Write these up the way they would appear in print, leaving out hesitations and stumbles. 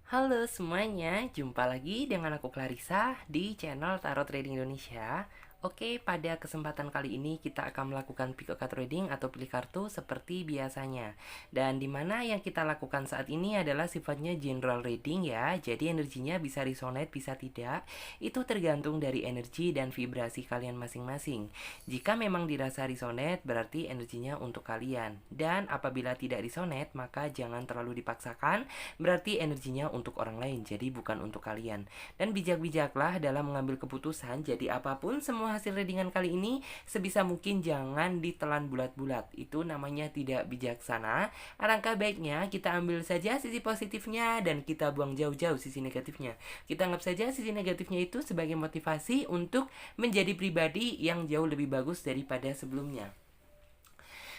Halo semuanya, jumpa lagi dengan aku Clarissa di channel Tarot Trading Indonesia. Oke, pada kesempatan kali ini kita akan melakukan pick a card trading atau pilih kartu seperti biasanya. Dan dimana yang kita lakukan saat ini adalah sifatnya general reading ya. Jadi energinya bisa resonate, bisa tidak. Itu tergantung dari energi dan vibrasi kalian masing-masing. Jika memang dirasa resonate, berarti energinya untuk kalian. Dan apabila tidak resonate, maka jangan terlalu dipaksakan, berarti energinya untuk orang lain, jadi bukan untuk kalian. Dan bijak-bijaklah dalam mengambil keputusan. Jadi apapun semua hasil readingan kali ini, sebisa mungkin jangan ditelan bulat-bulat. Itu namanya tidak bijaksana. Alangkah baiknya kita ambil saja sisi positifnya dan kita buang jauh-jauh sisi negatifnya. Kita anggap saja sisi negatifnya itu sebagai motivasi untuk menjadi pribadi yang jauh lebih bagus daripada sebelumnya.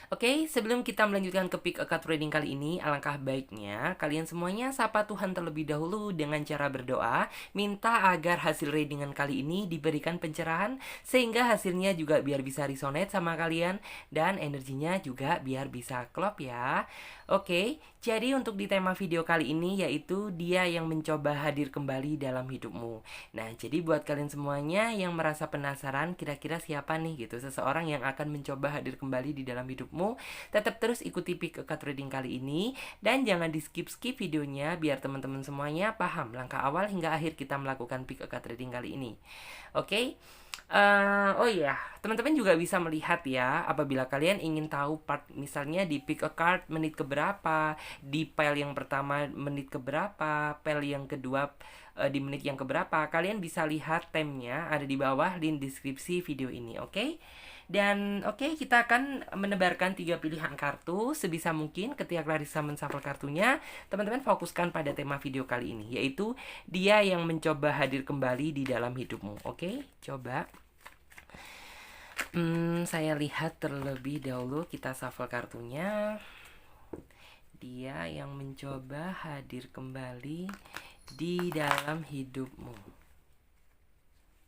Oke, sebelum kita melanjutkan ke pick a card reading kali ini, alangkah baiknya kalian semuanya sapa Tuhan terlebih dahulu dengan cara berdoa, minta agar hasil readingan kali ini diberikan pencerahan sehingga hasilnya juga biar bisa resonate sama kalian dan energinya juga biar bisa klop ya. Oke, jadi untuk di tema video kali ini yaitu dia yang mencoba hadir kembali dalam hidupmu. Nah, jadi buat kalian semuanya yang merasa penasaran kira-kira siapa nih gitu seseorang yang akan mencoba hadir kembali di dalam hidupmu, tetap terus ikuti pick a card reading kali ini dan jangan di skip-skip videonya biar teman-teman semuanya paham langkah awal hingga akhir kita melakukan pick a card reading kali ini. Oke? Oh iya, teman-teman juga bisa melihat ya, apabila kalian ingin tahu part misalnya di pick a card menit keberapa, di pile yang pertama menit keberapa, pile yang kedua di menit yang keberapa, kalian bisa lihat timenya ada di bawah link deskripsi video ini, oke? Dan oke, kita akan menebarkan 3 pilihan kartu sebisa mungkin. Ketika Clarissa menshuffle kartunya, teman-teman fokuskan pada tema video kali ini, yaitu dia yang mencoba hadir kembali di dalam hidupmu. Oke, coba. Saya lihat terlebih dahulu, kita shuffle kartunya. Dia yang mencoba hadir kembali di dalam hidupmu.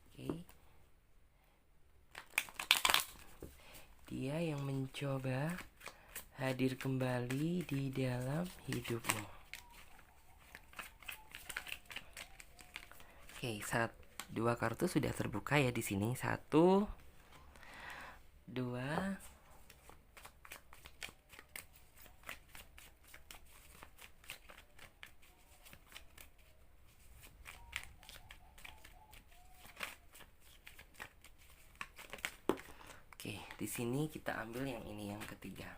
Oke. Dia yang mencoba hadir kembali di dalam hidupmu. Oke, dua kartu sudah terbuka ya di sini. 1, 2, 3. Oke, di sini kita ambil yang ini, yang ketiga.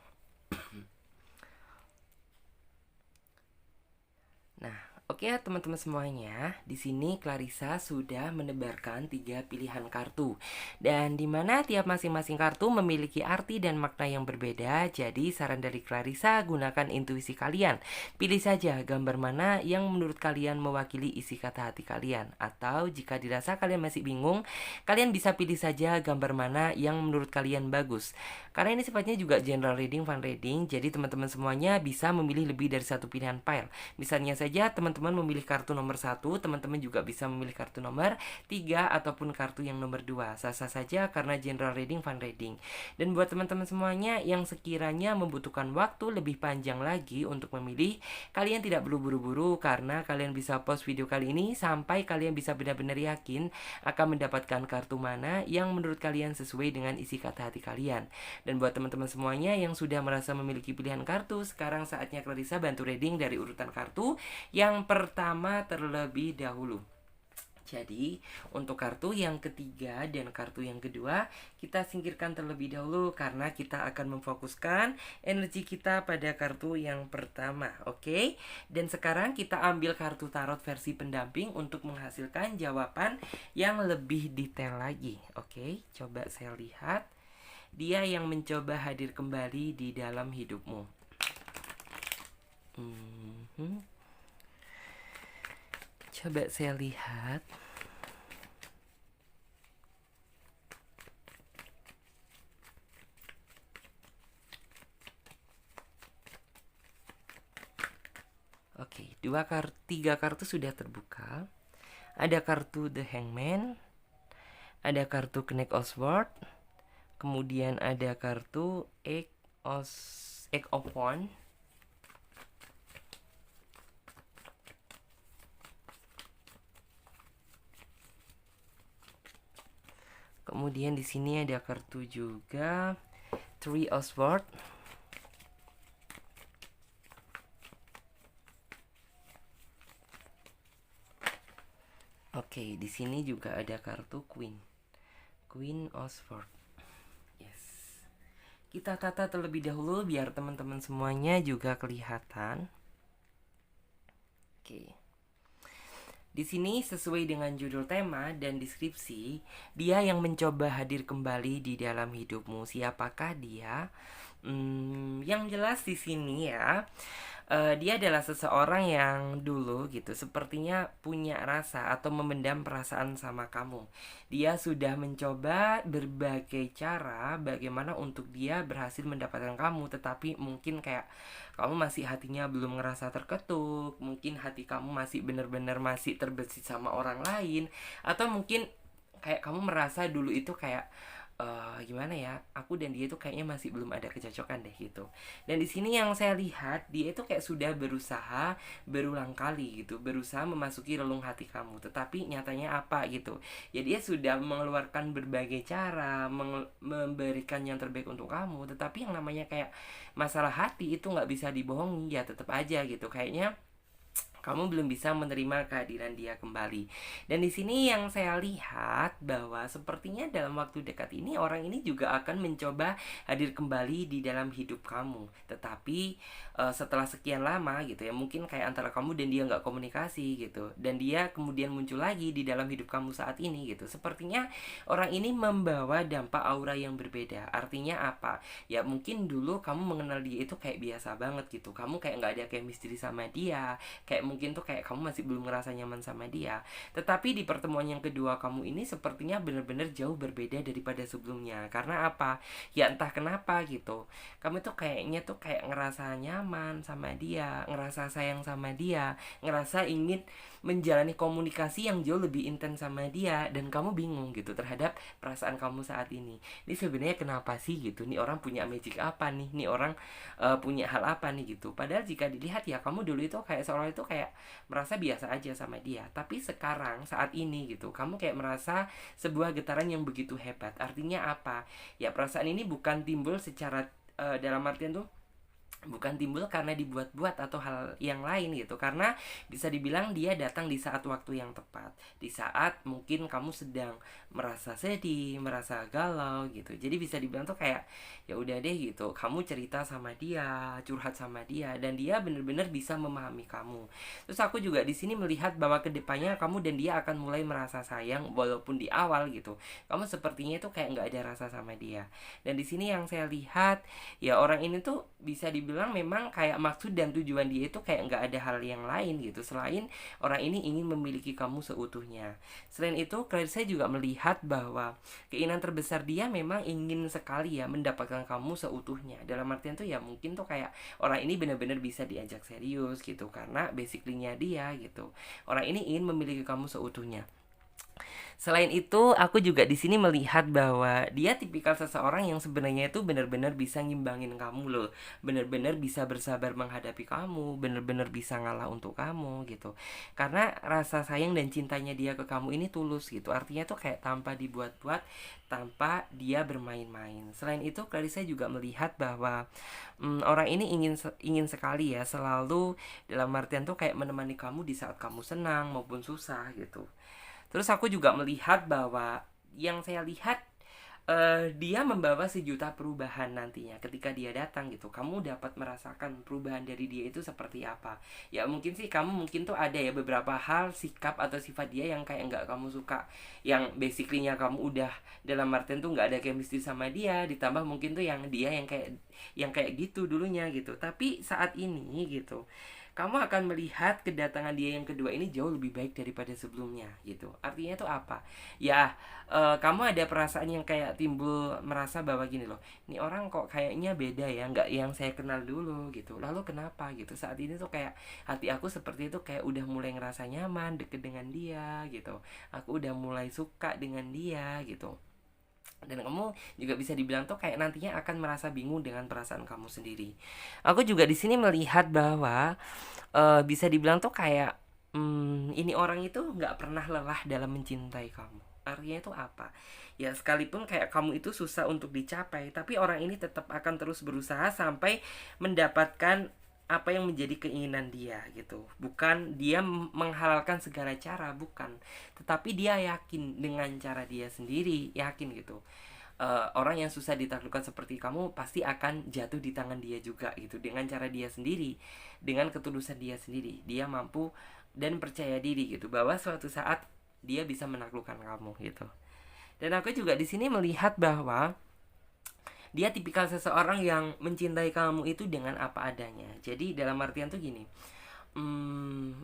Nah, oke ya teman-teman semuanya, di sini Clarissa sudah menebarkan 3 pilihan kartu. Dan dimana tiap masing-masing kartu memiliki arti dan makna yang berbeda. Jadi saran dari Clarissa, gunakan intuisi kalian. Pilih saja gambar mana yang menurut kalian mewakili isi kata hati kalian. Atau jika dirasa kalian masih bingung, kalian bisa pilih saja gambar mana yang menurut kalian bagus. Karena ini sifatnya juga general reading, fun reading. Jadi teman-teman semuanya bisa memilih lebih dari satu pilihan pile. Misalnya saja teman-teman memilih kartu nomor 1, teman-teman juga bisa memilih kartu nomor 3 ataupun kartu yang nomor 2. Sah-sah saja karena general reading, fun reading. Dan buat teman-teman semuanya yang sekiranya membutuhkan waktu lebih panjang lagi untuk memilih, kalian tidak perlu buru-buru karena kalian bisa pause video kali ini sampai kalian bisa benar-benar yakin akan mendapatkan kartu mana yang menurut kalian sesuai dengan isi kata hati kalian. Dan buat teman-teman semuanya yang sudah merasa memiliki pilihan kartu, sekarang saatnya Clarissa bantu reading dari urutan kartu yang pertama terlebih dahulu. Jadi untuk kartu yang ketiga dan kartu yang kedua kita singkirkan terlebih dahulu karena kita akan memfokuskan energi kita pada kartu yang pertama. Oke? Dan sekarang kita ambil kartu tarot versi pendamping untuk menghasilkan jawaban yang lebih detail lagi. Oke? Coba saya lihat. Dia yang mencoba hadir kembali di dalam hidupmu. Coba saya lihat. Oke, 3 kartu sudah terbuka. Ada kartu The Hangman, ada kartu Knight of Swords, kemudian ada kartu Egg of Wands, Kemudian di sini ada kartu juga Three of Swords. Oke, di sini juga ada kartu Queen of Swords. Yes. Kita tata terlebih dahulu biar teman-teman semuanya juga kelihatan. Oke. Di sini sesuai dengan judul tema dan deskripsi, dia yang mencoba hadir kembali di dalam hidupmu. Siapakah dia? Yang jelas di sini ya, dia adalah seseorang yang dulu gitu sepertinya punya rasa atau memendam perasaan sama kamu. Dia sudah mencoba berbagai cara bagaimana untuk dia berhasil mendapatkan kamu, tetapi mungkin kayak kamu masih hatinya belum ngerasa terketuk, mungkin hati kamu masih benar-benar masih terbesit sama orang lain, atau mungkin kayak kamu merasa dulu itu kayak gimana ya, aku dan dia itu kayaknya masih belum ada kecocokan deh gitu. Dan di sini yang saya lihat dia itu kayak sudah berusaha berulang kali gitu, berusaha memasuki relung hati kamu, tetapi nyatanya apa gitu ya, dia sudah mengeluarkan berbagai cara memberikan yang terbaik untuk kamu, tetapi yang namanya kayak masalah hati itu nggak bisa dibohongi ya, tetap aja gitu kayaknya kamu belum bisa menerima kehadiran dia kembali. Dan di sini yang saya lihat bahwa sepertinya dalam waktu dekat ini orang ini juga akan mencoba hadir kembali di dalam hidup kamu. Tetapi setelah sekian lama gitu ya, mungkin kayak antara kamu dan dia nggak komunikasi gitu, dan dia kemudian muncul lagi di dalam hidup kamu saat ini gitu. Sepertinya orang ini membawa dampak aura yang berbeda. Artinya apa? Ya mungkin dulu kamu mengenal dia itu kayak biasa banget gitu. Kamu kayak nggak ada chemistry sama dia, kayak mungkin tuh kayak kamu masih belum ngerasa nyaman sama dia. Tetapi di pertemuan yang kedua kamu ini sepertinya benar-benar jauh berbeda daripada sebelumnya. Karena apa? Ya entah kenapa gitu, kamu tuh kayaknya tuh kayak ngerasa nyaman sama dia, ngerasa sayang sama dia, ngerasa ingin menjalani komunikasi yang jauh lebih intens sama dia, dan kamu bingung gitu terhadap perasaan kamu saat ini. Ini sebenarnya kenapa sih gitu? Nih orang punya magic apa nih? Nih orang punya hal apa nih gitu? Padahal jika dilihat ya, kamu dulu itu kayak seolah itu kayak merasa biasa aja sama dia, tapi sekarang saat ini gitu kamu kayak merasa sebuah getaran yang begitu hebat. Artinya apa? Ya perasaan ini bukan timbul secara dalam artian tuh bukan timbul karena dibuat-buat atau hal yang lain gitu, karena bisa dibilang dia datang di saat waktu yang tepat, di saat mungkin kamu sedang merasa sedih, merasa galau gitu. Jadi bisa dibilang tuh kayak ya udah deh gitu, kamu cerita sama dia, curhat sama dia, dan dia bener-bener bisa memahami kamu. Terus aku juga di sini melihat bahwa kedepannya kamu dan dia akan mulai merasa sayang, walaupun di awal gitu kamu sepertinya tuh kayak nggak ada rasa sama dia. Dan di sini yang saya lihat ya, orang ini tuh bisa dibilang memang kayak maksud dan tujuan dia itu kayak nggak ada hal yang lain gitu selain orang ini ingin memiliki kamu seutuhnya. Selain itu, saya juga melihat bahwa keinginan terbesar dia memang ingin sekali ya mendapatkan kamu seutuhnya. Dalam artian tuh ya mungkin tuh kayak orang ini benar-benar bisa diajak serius gitu, karena basically-nya dia gitu, orang ini ingin memiliki kamu seutuhnya. Selain itu, aku juga di sini melihat bahwa dia tipikal seseorang yang sebenarnya itu benar-benar bisa ngimbangin kamu loh. Benar-benar bisa bersabar menghadapi kamu, benar-benar bisa ngalah untuk kamu gitu. Karena rasa sayang dan cintanya dia ke kamu ini tulus gitu. Artinya tuh kayak tanpa dibuat-buat, tanpa dia bermain-main. Selain itu, Clarissa juga melihat bahwa orang ini ingin sekali ya selalu dalam artian tuh kayak menemani kamu di saat kamu senang maupun susah gitu. Terus aku juga melihat bahwa yang saya lihat dia membawa sejuta perubahan nantinya ketika dia datang gitu. Kamu dapat merasakan perubahan dari dia itu seperti apa. Ya mungkin sih kamu mungkin tuh ada ya beberapa hal, sikap atau sifat dia yang kayak nggak kamu suka, yang basically-nya kamu udah dalam artian tuh nggak ada chemistry sama dia, ditambah mungkin tuh yang dia yang kayak gitu dulunya gitu. Tapi saat ini gitu kamu akan melihat kedatangan dia yang kedua ini jauh lebih baik daripada sebelumnya gitu. Artinya itu apa? Ya, kamu ada perasaan yang kayak timbul merasa bahwa gini loh, ini orang kok kayaknya beda ya, nggak yang saya kenal dulu gitu. Lalu kenapa gitu? Saat ini tuh kayak hati aku seperti itu kayak udah mulai ngerasa nyaman deket dengan dia gitu. Aku udah mulai suka dengan dia gitu. Dan kamu juga bisa dibilang tuh kayak nantinya akan merasa bingung dengan perasaan kamu sendiri. Aku juga di sini melihat bahwa bisa dibilang tuh kayak ini orang itu nggak pernah lelah dalam mencintai kamu. Artinya itu apa? Ya sekalipun kayak kamu itu susah untuk dicapai, tapi orang ini tetap akan terus berusaha sampai mendapatkan apa yang menjadi keinginan dia gitu. Bukan dia menghalalkan segala cara, bukan. Tetapi dia yakin dengan cara dia sendiri, yakin gitu. Orang yang susah ditaklukkan seperti kamu pasti akan jatuh di tangan dia juga gitu, dengan cara dia sendiri, dengan ketulusan dia sendiri. Dia mampu dan percaya diri gitu bahwa suatu saat dia bisa menaklukkan kamu gitu. Dan aku juga di sini melihat bahwa dia tipikal seseorang yang mencintai kamu itu dengan apa adanya. Jadi dalam artian tuh gini,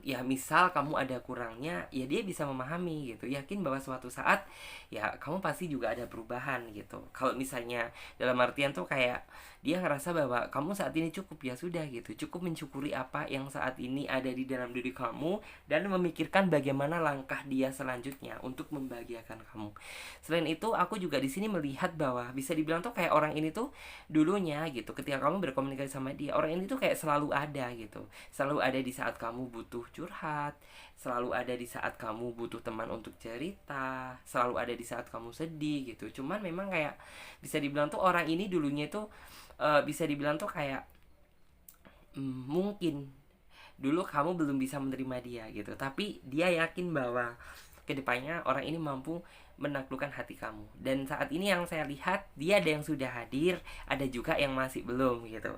ya misal kamu ada kurangnya, ya dia bisa memahami gitu, yakin bahwa suatu saat ya kamu pasti juga ada perubahan gitu. Kalau misalnya dalam artian tuh kayak dia ngerasa bahwa kamu saat ini cukup, ya sudah gitu, cukup mensyukuri apa yang saat ini ada di dalam diri kamu dan memikirkan bagaimana langkah dia selanjutnya untuk membahagiakan kamu. Selain itu aku juga di sini melihat bahwa bisa dibilang tuh kayak orang ini tuh dulunya gitu, ketika kamu berkomunikasi sama dia, orang ini tuh kayak selalu ada gitu, selalu ada di saat kamu butuh curhat, selalu ada di saat kamu butuh teman untuk cerita, selalu ada di saat kamu sedih gitu. Cuman memang kayak bisa dibilang tuh orang ini dulunya itu bisa dibilang tuh kayak mungkin dulu kamu belum bisa menerima dia gitu, tapi dia yakin bahwa kedepannya orang ini mampu menaklukkan hati kamu. Dan saat ini yang saya lihat, dia ada yang sudah hadir, ada juga yang masih belum gitu.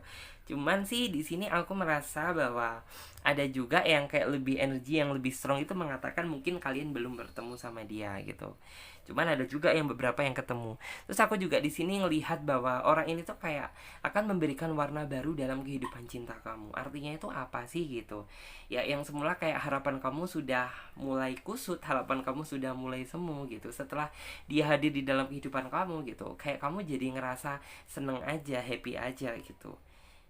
Cuman sih di sini aku merasa bahwa ada juga yang kayak lebih energi, yang lebih strong itu mengatakan mungkin kalian belum bertemu sama dia gitu. Cuman ada juga yang beberapa yang ketemu. Terus aku juga di sini ngelihat bahwa orang ini tuh kayak akan memberikan warna baru dalam kehidupan cinta kamu. Artinya itu apa sih gitu? Ya yang semula kayak harapan kamu sudah mulai kusut, harapan kamu sudah mulai semu gitu. Setelah dia hadir di dalam kehidupan kamu gitu, kayak kamu jadi ngerasa seneng aja, happy aja gitu.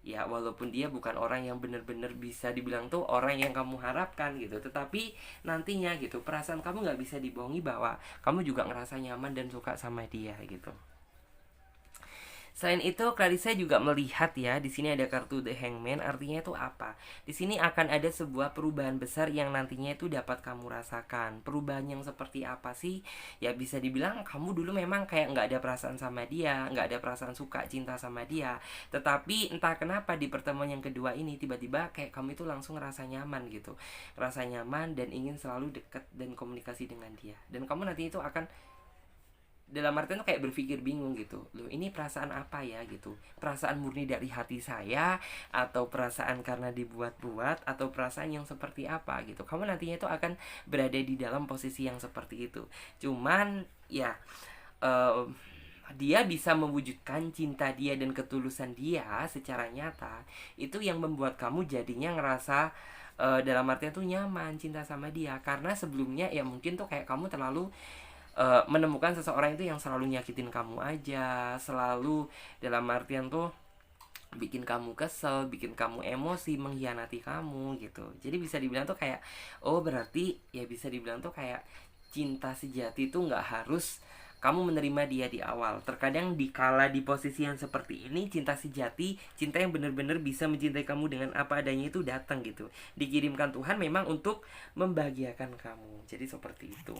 Ya walaupun dia bukan orang yang benar-benar bisa dibilang tuh orang yang kamu harapkan gitu, tetapi nantinya gitu perasaan kamu nggak bisa dibohongi bahwa kamu juga ngerasa nyaman dan suka sama dia gitu. Selain itu, Clarissa juga melihat ya, di sini ada kartu The Hangman, artinya itu apa? Di sini akan ada sebuah perubahan besar yang nantinya itu dapat kamu rasakan. Perubahan yang seperti apa sih? Ya bisa dibilang kamu dulu memang kayak nggak ada perasaan sama dia, nggak ada perasaan suka cinta sama dia. Tetapi entah kenapa di pertemuan yang kedua ini tiba-tiba kayak kamu itu langsung ngerasa nyaman gitu, ngerasa nyaman dan ingin selalu dekat dan komunikasi dengan dia. Dan kamu nanti itu akan dalam artian tuh kayak berpikir bingung gitu, loh ini perasaan apa ya gitu, perasaan murni dari hati saya atau perasaan karena dibuat-buat atau perasaan yang seperti apa gitu. Kamu nantinya itu akan berada di dalam posisi yang seperti itu. Cuman ya uh, dia bisa mewujudkan cinta dia dan ketulusan dia secara nyata, itu yang membuat kamu jadinya ngerasa dalam artian tuh nyaman cinta sama dia. Karena sebelumnya ya mungkin tuh kayak kamu terlalu menemukan seseorang itu yang selalu nyakitin kamu aja, selalu dalam artian tuh bikin kamu kesel, bikin kamu emosi, mengkhianati kamu gitu. Jadi bisa dibilang tuh kayak, oh berarti ya bisa dibilang tuh kayak cinta sejati tuh nggak harus kamu menerima dia di awal. Terkadang dikala di posisi yang seperti ini, cinta sejati, cinta yang benar-benar bisa mencintai kamu dengan apa adanya itu datang gitu. Dikirimkan Tuhan memang untuk membahagiakan kamu. Jadi seperti itu.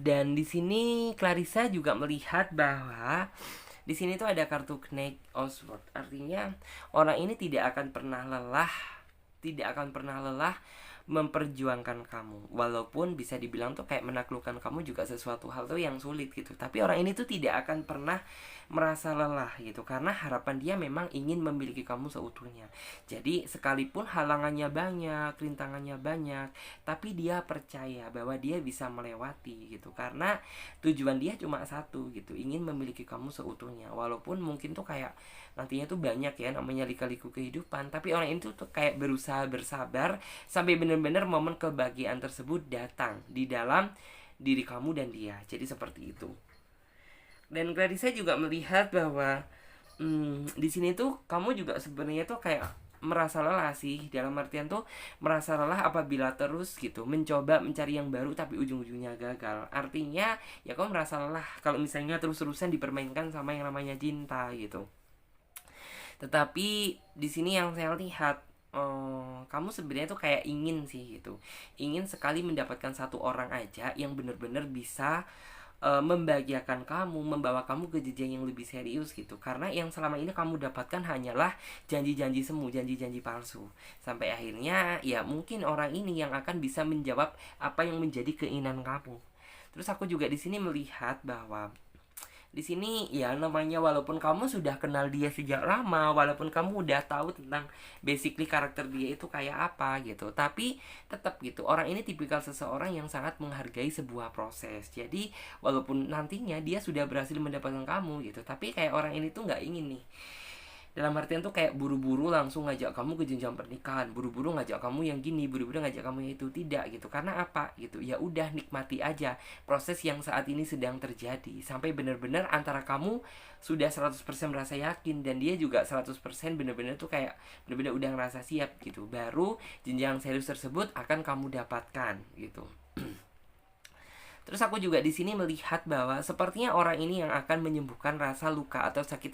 Dan di sini Clarissa juga melihat bahwa di sini tuh ada kartu Knight of Swords. Artinya orang ini tidak akan pernah lelah, tidak akan pernah lelah memperjuangkan kamu. Walaupun bisa dibilang tuh kayak menaklukkan kamu juga sesuatu hal tuh yang sulit gitu. Tapi orang ini tuh tidak akan pernah merasa lelah gitu, karena harapan dia memang ingin memiliki kamu seutuhnya. Jadi sekalipun halangannya banyak, rintangannya banyak, tapi dia percaya bahwa dia bisa melewati gitu, karena tujuan dia cuma satu gitu, ingin memiliki kamu seutuhnya. Walaupun mungkin tuh kayak nantinya tuh banyak ya namanya lika-liku kehidupan, tapi orang itu tuh kayak berusaha bersabar sampai benar-benar momen kebahagiaan tersebut datang di dalam diri kamu dan dia. Jadi seperti itu. Dan Clarissa juga melihat bahwa di sini tuh kamu juga sebenarnya tuh kayak merasa lelah sih, dalam artian tuh merasa lelah apabila terus gitu mencoba mencari yang baru tapi ujung-ujungnya gagal. Artinya ya kamu merasa lelah kalau misalnya terus-terusan dipermainkan sama yang namanya cinta gitu. Tetapi di sini yang saya lihat, kamu sebenarnya tuh kayak ingin sih gitu, ingin sekali mendapatkan satu orang aja yang bener-bener bisa membahagiakan kamu, membawa kamu ke jenjang yang lebih serius gitu. Karena yang selama ini kamu dapatkan hanyalah janji-janji semu, janji-janji palsu. Sampai akhirnya ya mungkin orang ini yang akan bisa menjawab apa yang menjadi keinginan kamu. Terus aku juga di sini melihat bahwa di sini ya namanya walaupun kamu sudah kenal dia sejak lama, walaupun kamu udah tahu tentang basically karakter dia itu kayak apa gitu, tapi tetap gitu orang ini tipikal seseorang yang sangat menghargai sebuah proses. Jadi walaupun nantinya dia sudah berhasil mendapatkan kamu gitu, tapi kayak orang ini tuh nggak ingin nih, dalam artian tuh kayak buru-buru langsung ngajak kamu ke jenjang pernikahan, buru-buru ngajak kamu yang gini, buru-buru ngajak kamu yang itu. Tidak gitu. Karena apa gitu, ya udah nikmati aja proses yang saat ini sedang terjadi sampai benar-benar antara kamu sudah 100% merasa yakin dan dia juga 100% benar-benar tuh kayak benar-benar udah ngerasa siap gitu, baru jenjang serius tersebut akan kamu dapatkan gitu. Terus aku juga di sini melihat bahwa sepertinya orang ini yang akan menyembuhkan rasa luka atau sakit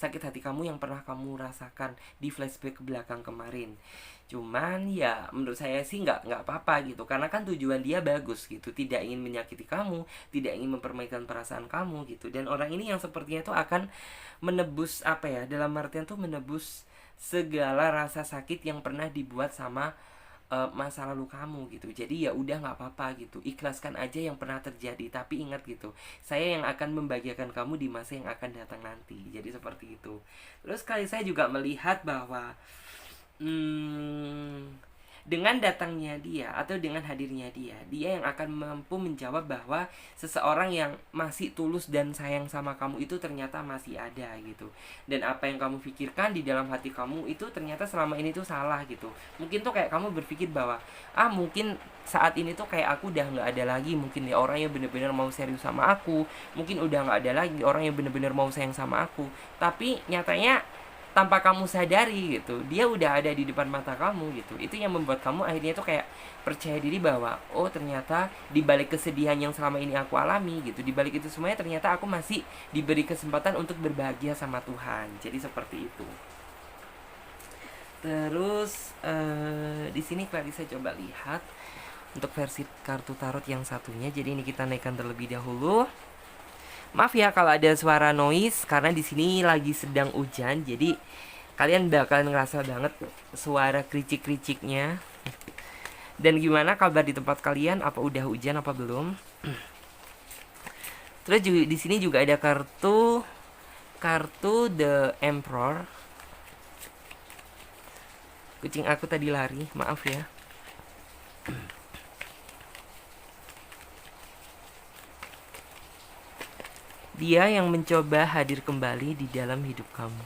hati kamu yang pernah kamu rasakan di flashback ke belakang kemarin. Cuman ya menurut saya sih nggak apa-apa gitu, karena kan tujuan dia bagus gitu, tidak ingin menyakiti kamu, tidak ingin mempermainkan perasaan kamu gitu. Dan orang ini yang sepertinya tuh akan menebus apa ya, dalam artian tuh menebus segala rasa sakit yang pernah dibuat sama masa lalu kamu gitu. Jadi ya udah nggak apa-apa gitu, ikhlaskan aja yang pernah terjadi, tapi ingat gitu, saya yang akan membahagiakan kamu di masa yang akan datang nanti. Jadi seperti itu. Terus kali saya juga melihat bahwa dengan datangnya dia atau dengan hadirnya dia yang akan mampu menjawab bahwa seseorang yang masih tulus dan sayang sama kamu itu ternyata masih ada gitu. Dan apa yang kamu pikirkan di dalam hati kamu itu ternyata selama ini tuh salah gitu. Mungkin tuh kayak kamu berpikir bahwa mungkin saat ini tuh kayak aku udah nggak ada lagi mungkin ya orang yang bener-bener mau serius sama aku, mungkin udah nggak ada lagi orang yang bener-bener mau sayang sama aku. Tapi nyatanya tanpa kamu sadari gitu, dia udah ada di depan mata kamu gitu. Itu yang membuat kamu akhirnya tuh kayak percaya diri bahwa oh ternyata di balik kesedihan yang selama ini aku alami gitu, di balik itu semuanya ternyata aku masih diberi kesempatan untuk berbahagia sama Tuhan. Jadi seperti itu. Terus di sini Clarissa coba lihat untuk versi kartu tarot yang satunya. Jadi ini kita naikkan terlebih dahulu. Maaf ya kalau ada suara noise karena di sini lagi sedang hujan, jadi kalian bakalan ngerasa banget suara kericik-kericiknya. Dan gimana kabar di tempat kalian? Apa udah hujan apa belum? Terus juga di sini juga ada kartu The Emperor. Kucing aku tadi lari, maaf ya. Dia yang mencoba hadir kembali di dalam hidup kamu.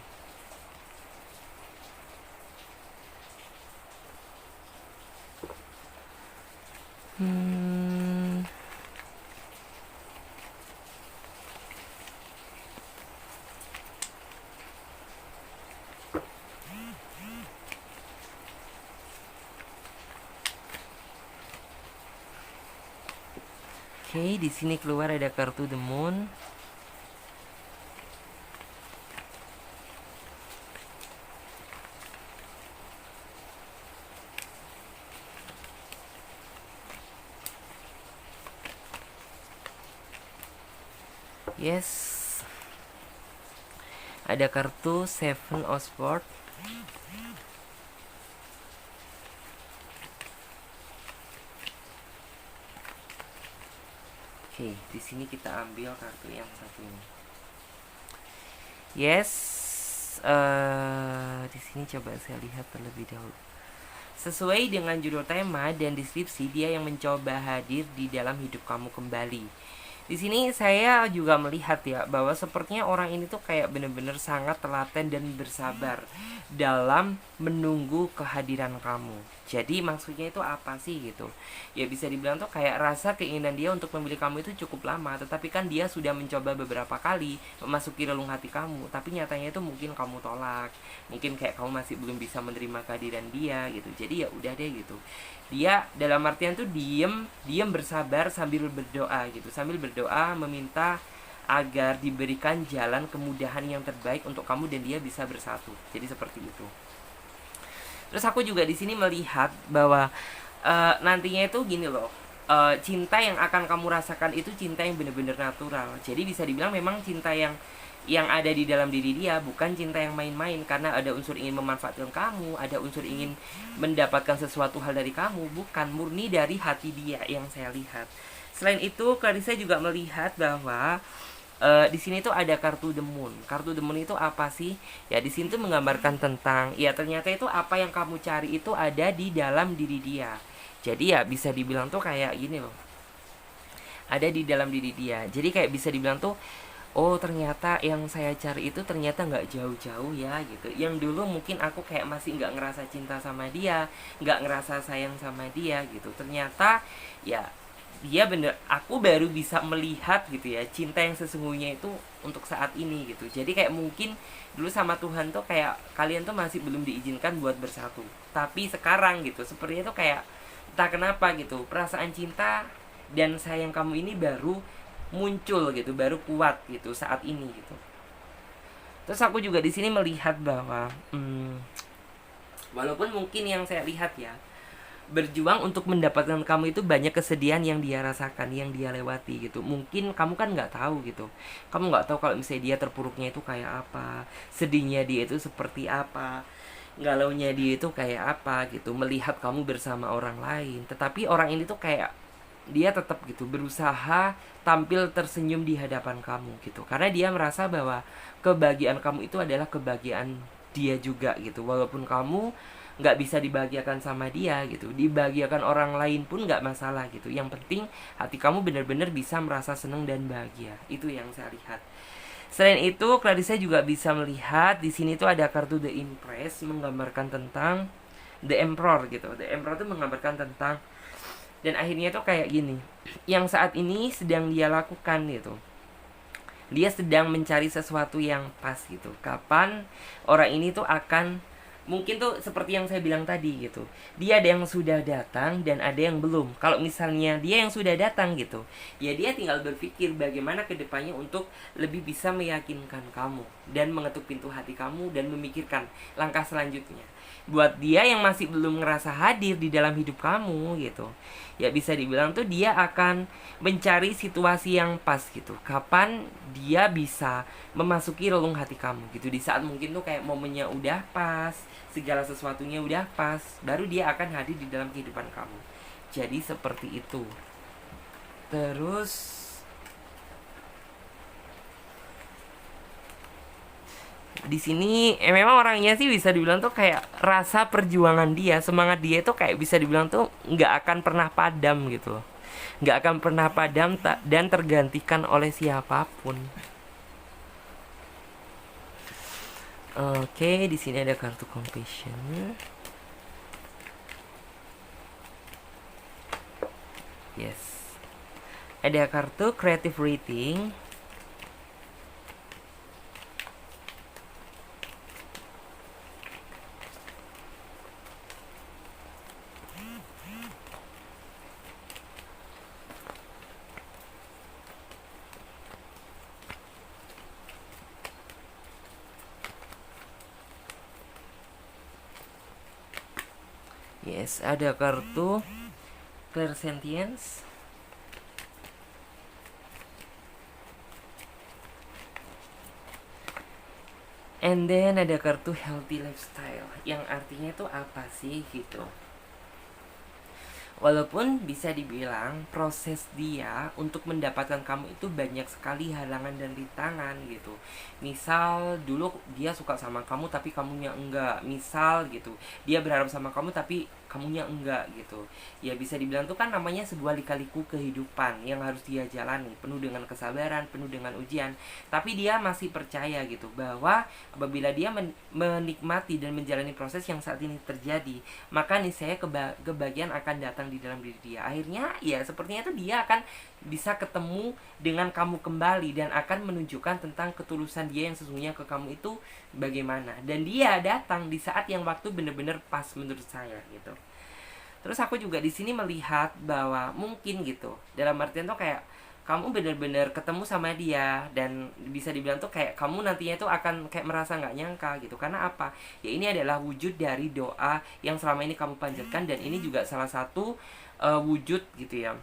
Oke, di sini keluar ada kartu The Moon. Yes. Ada kartu Seven of Swords. Oke, di sini kita ambil kartu yang satu ini. Yes. Di sini coba saya lihat terlebih dahulu. Sesuai dengan judul tema dan deskripsi, dia yang mencoba hadir di dalam hidup kamu kembali. Di sini saya juga melihat ya bahwa sepertinya orang ini tuh kayak bener-bener sangat telaten dan bersabar dalam menunggu kehadiran kamu. Jadi maksudnya itu apa sih gitu? Ya bisa dibilang tuh kayak rasa keinginan dia untuk memilih kamu itu cukup lama, tetapi kan dia sudah mencoba beberapa kali memasuki relung hati kamu, tapi nyatanya itu mungkin kamu tolak. Mungkin kayak kamu masih belum bisa menerima kehadiran dia gitu. Jadi ya udah deh gitu. Dia dalam artian tuh diem bersabar sambil berdoa gitu, sambil berdoa meminta agar diberikan jalan kemudahan yang terbaik untuk kamu dan dia bisa bersatu. Jadi seperti itu. Terus aku juga di sini melihat bahwa nantinya itu gini loh, cinta yang akan kamu rasakan itu cinta yang benar-benar natural. Jadi bisa dibilang memang cinta yang ada di dalam diri dia, bukan cinta yang main-main, karena ada unsur ingin memanfaatkan kamu, ada unsur ingin mendapatkan sesuatu hal dari kamu, bukan, murni dari hati dia yang saya lihat. Selain itu, Clarissa juga melihat bahwa di sini tuh ada kartu The Moon. Kartu The Moon itu apa sih? Ya di sini tuh menggambarkan tentang, ya ternyata itu apa yang kamu cari itu ada di dalam diri dia. Jadi ya bisa dibilang tuh kayak gini loh, ada di dalam diri dia. Jadi kayak bisa dibilang tuh, oh ternyata yang saya cari itu ternyata nggak jauh-jauh ya gitu. Yang dulu mungkin aku kayak masih nggak ngerasa cinta sama dia, nggak ngerasa sayang sama dia gitu. Ternyata ya dia bener, aku baru bisa melihat gitu ya cinta yang sesungguhnya itu untuk saat ini gitu. Jadi kayak mungkin dulu sama Tuhan tuh kayak kalian tuh masih belum diizinkan buat bersatu, tapi sekarang gitu sepertinya tuh kayak entah kenapa gitu perasaan cinta dan sayang kamu ini baru muncul gitu, baru kuat gitu saat ini gitu. Terus aku juga di sini melihat bahwa walaupun mungkin yang saya lihat ya, berjuang untuk mendapatkan kamu itu banyak kesedihan yang dia rasakan, yang dia lewati gitu. Mungkin kamu kan nggak tahu gitu, kamu nggak tahu kalau misalnya dia terpuruknya itu kayak apa, sedihnya dia itu seperti apa, galaunya dia itu kayak apa gitu, melihat kamu bersama orang lain. Tetapi orang ini tuh kayak dia tetap gitu berusaha tampil tersenyum di hadapan kamu gitu, karena dia merasa bahwa kebahagiaan kamu itu adalah kebahagiaan dia juga gitu. Walaupun kamu nggak bisa dibahagiakan sama dia gitu, dibahagiakan orang lain pun nggak masalah gitu. Yang penting hati kamu benar-benar bisa merasa senang dan bahagia. Itu yang saya lihat. Selain itu, Clarissa juga bisa melihat di sini tuh ada kartu The Empress, menggambarkan tentang The Emperor gitu. The Emperor itu menggambarkan tentang, dan akhirnya tuh kayak gini, yang saat ini sedang dia lakukan gitu, dia sedang mencari sesuatu yang pas gitu. Kapan orang ini tuh akan, mungkin tuh seperti yang saya bilang tadi gitu, dia ada yang sudah datang dan ada yang belum. Kalau misalnya dia yang sudah datang gitu, ya dia tinggal berpikir bagaimana kedepannya untuk lebih bisa meyakinkan kamu dan mengetuk pintu hati kamu dan memikirkan langkah selanjutnya. Buat dia yang masih belum ngerasa hadir di dalam hidup kamu gitu, ya bisa dibilang tuh dia akan mencari situasi yang pas gitu, kapan dia bisa memasuki relung hati kamu gitu. Di saat mungkin tuh kayak momennya udah pas, segala sesuatunya udah pas, baru dia akan hadir di dalam kehidupan kamu. Jadi seperti itu. Terus di sini memang orangnya sih bisa dibilang tuh kayak rasa perjuangan dia, semangat dia itu kayak bisa dibilang tuh nggak akan pernah padam gitu loh, nggak akan pernah padam dan tergantikan oleh siapapun. Oke, di sini ada kartu compassion. Yes. Ada kartu creative reading. Yes, ada kartu clairsentience. And then ada kartu healthy lifestyle, yang artinya itu apa sih gitu. Walaupun bisa dibilang proses dia untuk mendapatkan kamu itu banyak sekali halangan dan rintangan gitu. Misal dulu dia suka sama kamu tapi kamunya enggak. Misal gitu, dia berharap sama kamu tapi kamunya enggak gitu. Ya bisa dibilang tuh kan namanya sebuah lika-liku kehidupan yang harus dia jalani, penuh dengan kesabaran, penuh dengan ujian. Tapi dia masih percaya gitu bahwa apabila dia menikmati dan menjalani proses yang saat ini terjadi, maka nih saya kebahagiaan akan datang di dalam diri dia. Akhirnya ya sepertinya tuh dia akan bisa ketemu dengan kamu kembali dan akan menunjukkan tentang ketulusan dia yang sesungguhnya ke kamu itu bagaimana. Dan dia datang di saat yang waktu bener-bener pas menurut saya gitu. Terus aku juga di sini melihat bahwa mungkin gitu, dalam artian tuh kayak kamu bener-bener ketemu sama dia, dan bisa dibilang tuh kayak kamu nantinya tuh akan kayak merasa nggak nyangka gitu. Karena apa? Ya ini adalah wujud dari doa yang selama ini kamu panjatkan, dan ini juga salah satu wujud gitu ya,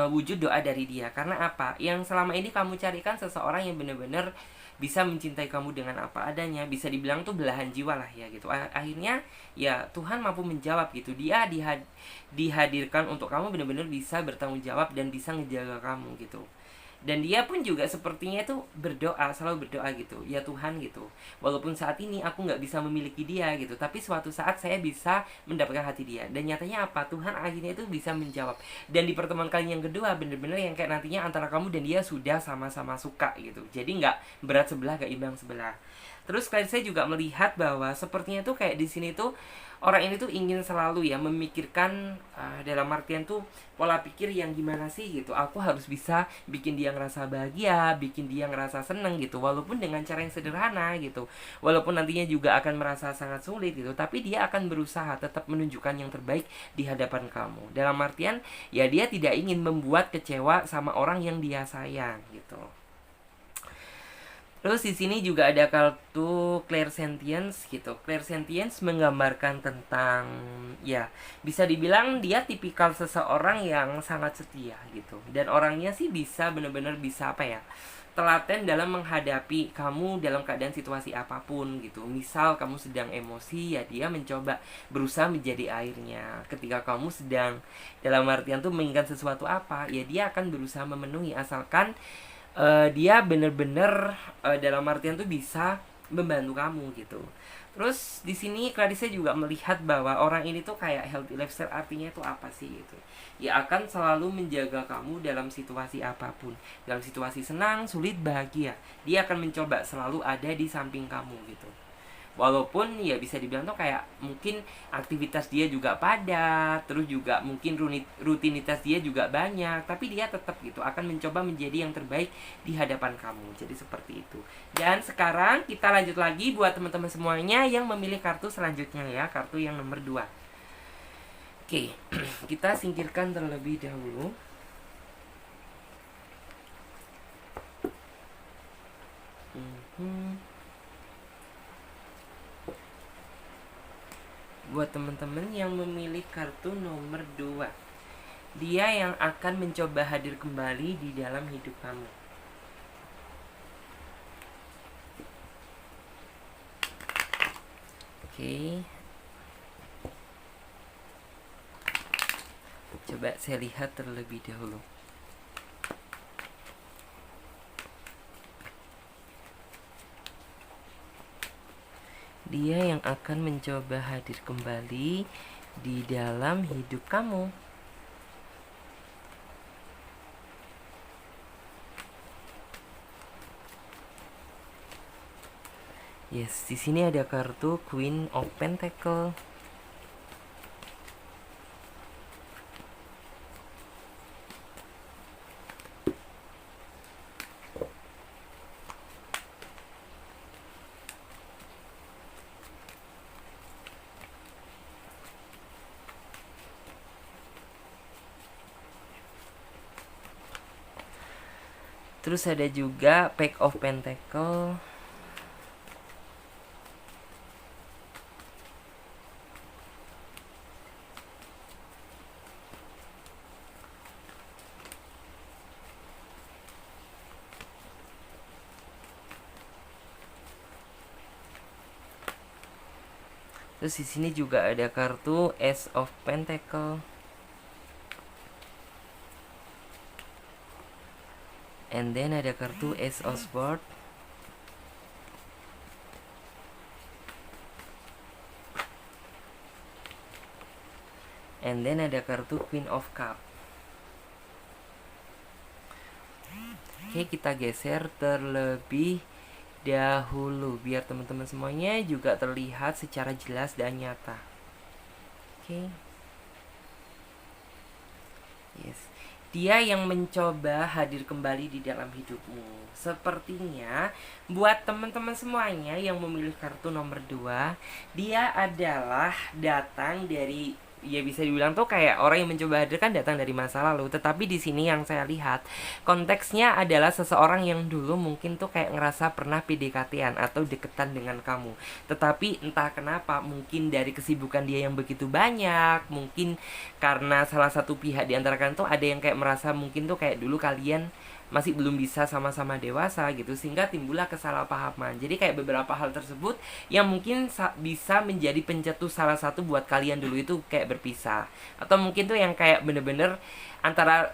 wujud doa dari dia. Karena apa? Yang selama ini kamu carikan seseorang yang benar-benar bisa mencintai kamu dengan apa adanya, bisa dibilang tuh belahan jiwa lah ya gitu. Akhirnya ya Tuhan mampu menjawab gitu. Dia dihadirkan untuk kamu benar-benar bisa bertanggung jawab dan bisa ngejaga kamu gitu. Dan dia pun juga sepertinya itu berdoa, selalu berdoa gitu, ya Tuhan gitu, walaupun saat ini aku nggak bisa memiliki dia gitu, tapi suatu saat saya bisa mendapatkan hati dia. Dan nyatanya apa, Tuhan akhirnya itu bisa menjawab. Dan di pertemuan kali yang kedua bener-bener yang kayak nantinya antara kamu dan dia sudah sama-sama suka gitu, jadi nggak berat sebelah, nggak imbang sebelah. Terus kalian saya juga melihat bahwa sepertinya tuh kayak di sini tuh orang ini tuh ingin selalu ya memikirkan, dalam artian tuh pola pikir yang gimana sih gitu. Aku harus bisa bikin dia ngerasa bahagia, bikin dia ngerasa seneng gitu, walaupun dengan cara yang sederhana gitu. Walaupun nantinya juga akan merasa sangat sulit gitu, tapi dia akan berusaha tetap menunjukkan yang terbaik di hadapan kamu. Dalam artian ya dia tidak ingin membuat kecewa sama orang yang dia sayang gitu. Terus di sini juga ada kartu clairsentience gitu. Clairsentience menggambarkan tentang, ya bisa dibilang dia tipikal seseorang yang sangat setia gitu. Dan orangnya sih bisa benar-benar bisa apa ya? Telaten dalam menghadapi kamu dalam keadaan situasi apapun gitu. Misal kamu sedang emosi, ya dia mencoba berusaha menjadi airnya. Ketika kamu sedang dalam artian tuh menginginkan sesuatu apa, ya dia akan berusaha memenuhi, asalkan dia bener-bener dalam artian tuh bisa membantu kamu gitu. Terus di sini Clarissa juga melihat bahwa orang ini tuh kayak healthy lifestyle, artinya itu apa sih gitu. Ya akan selalu menjaga kamu dalam situasi apapun. Dalam situasi senang, sulit, bahagia, dia akan mencoba selalu ada di samping kamu gitu. Walaupun ya bisa dibilang tuh kayak mungkin aktivitas dia juga padat, terus juga mungkin rutinitas dia juga banyak, tapi dia tetap gitu akan mencoba menjadi yang terbaik di hadapan kamu. Jadi seperti itu. Dan sekarang kita lanjut lagi buat teman-teman semuanya yang memilih kartu selanjutnya ya, kartu yang nomor 2. Oke, kita singkirkan terlebih dahulu. Buat teman-teman yang memilih kartu nomor 2, dia yang akan mencoba hadir kembali di dalam hidup kamu. Oke. Coba saya lihat terlebih dahulu. Dia yang akan mencoba hadir kembali di dalam hidup kamu. Yes, di sini ada kartu Queen of Pentacle. Terus ada juga Pack of Pentacle. Terus di sini juga ada kartu Ace of Pentacle. And then ada kartu Ace of Swords. And then ada kartu Queen of Cup. Oke, kita geser terlebih dahulu biar teman-teman semuanya juga terlihat secara jelas dan nyata. Oke. Yes. Dia yang mencoba hadir kembali di dalam hidupmu. Sepertinya buat teman-teman semuanya yang memilih kartu nomor 2, dia adalah datang dari ya bisa dibilang tuh kayak orang yang mencoba hadir kan datang dari masa lalu. Tetapi di sini yang saya lihat konteksnya adalah seseorang yang dulu mungkin tuh kayak ngerasa pernah PDKT-an atau deketan dengan kamu. Tetapi entah kenapa mungkin dari kesibukan dia yang begitu banyak, mungkin karena salah satu pihak di antara kalian tuh ada yang kayak merasa mungkin tuh kayak dulu kalian masih belum bisa sama-sama dewasa gitu, sehingga timbullah kesalahpahaman. Jadi kayak beberapa hal tersebut yang mungkin bisa menjadi pencetus salah satu buat kalian dulu itu kayak berpisah, atau mungkin tuh yang kayak bener-bener antara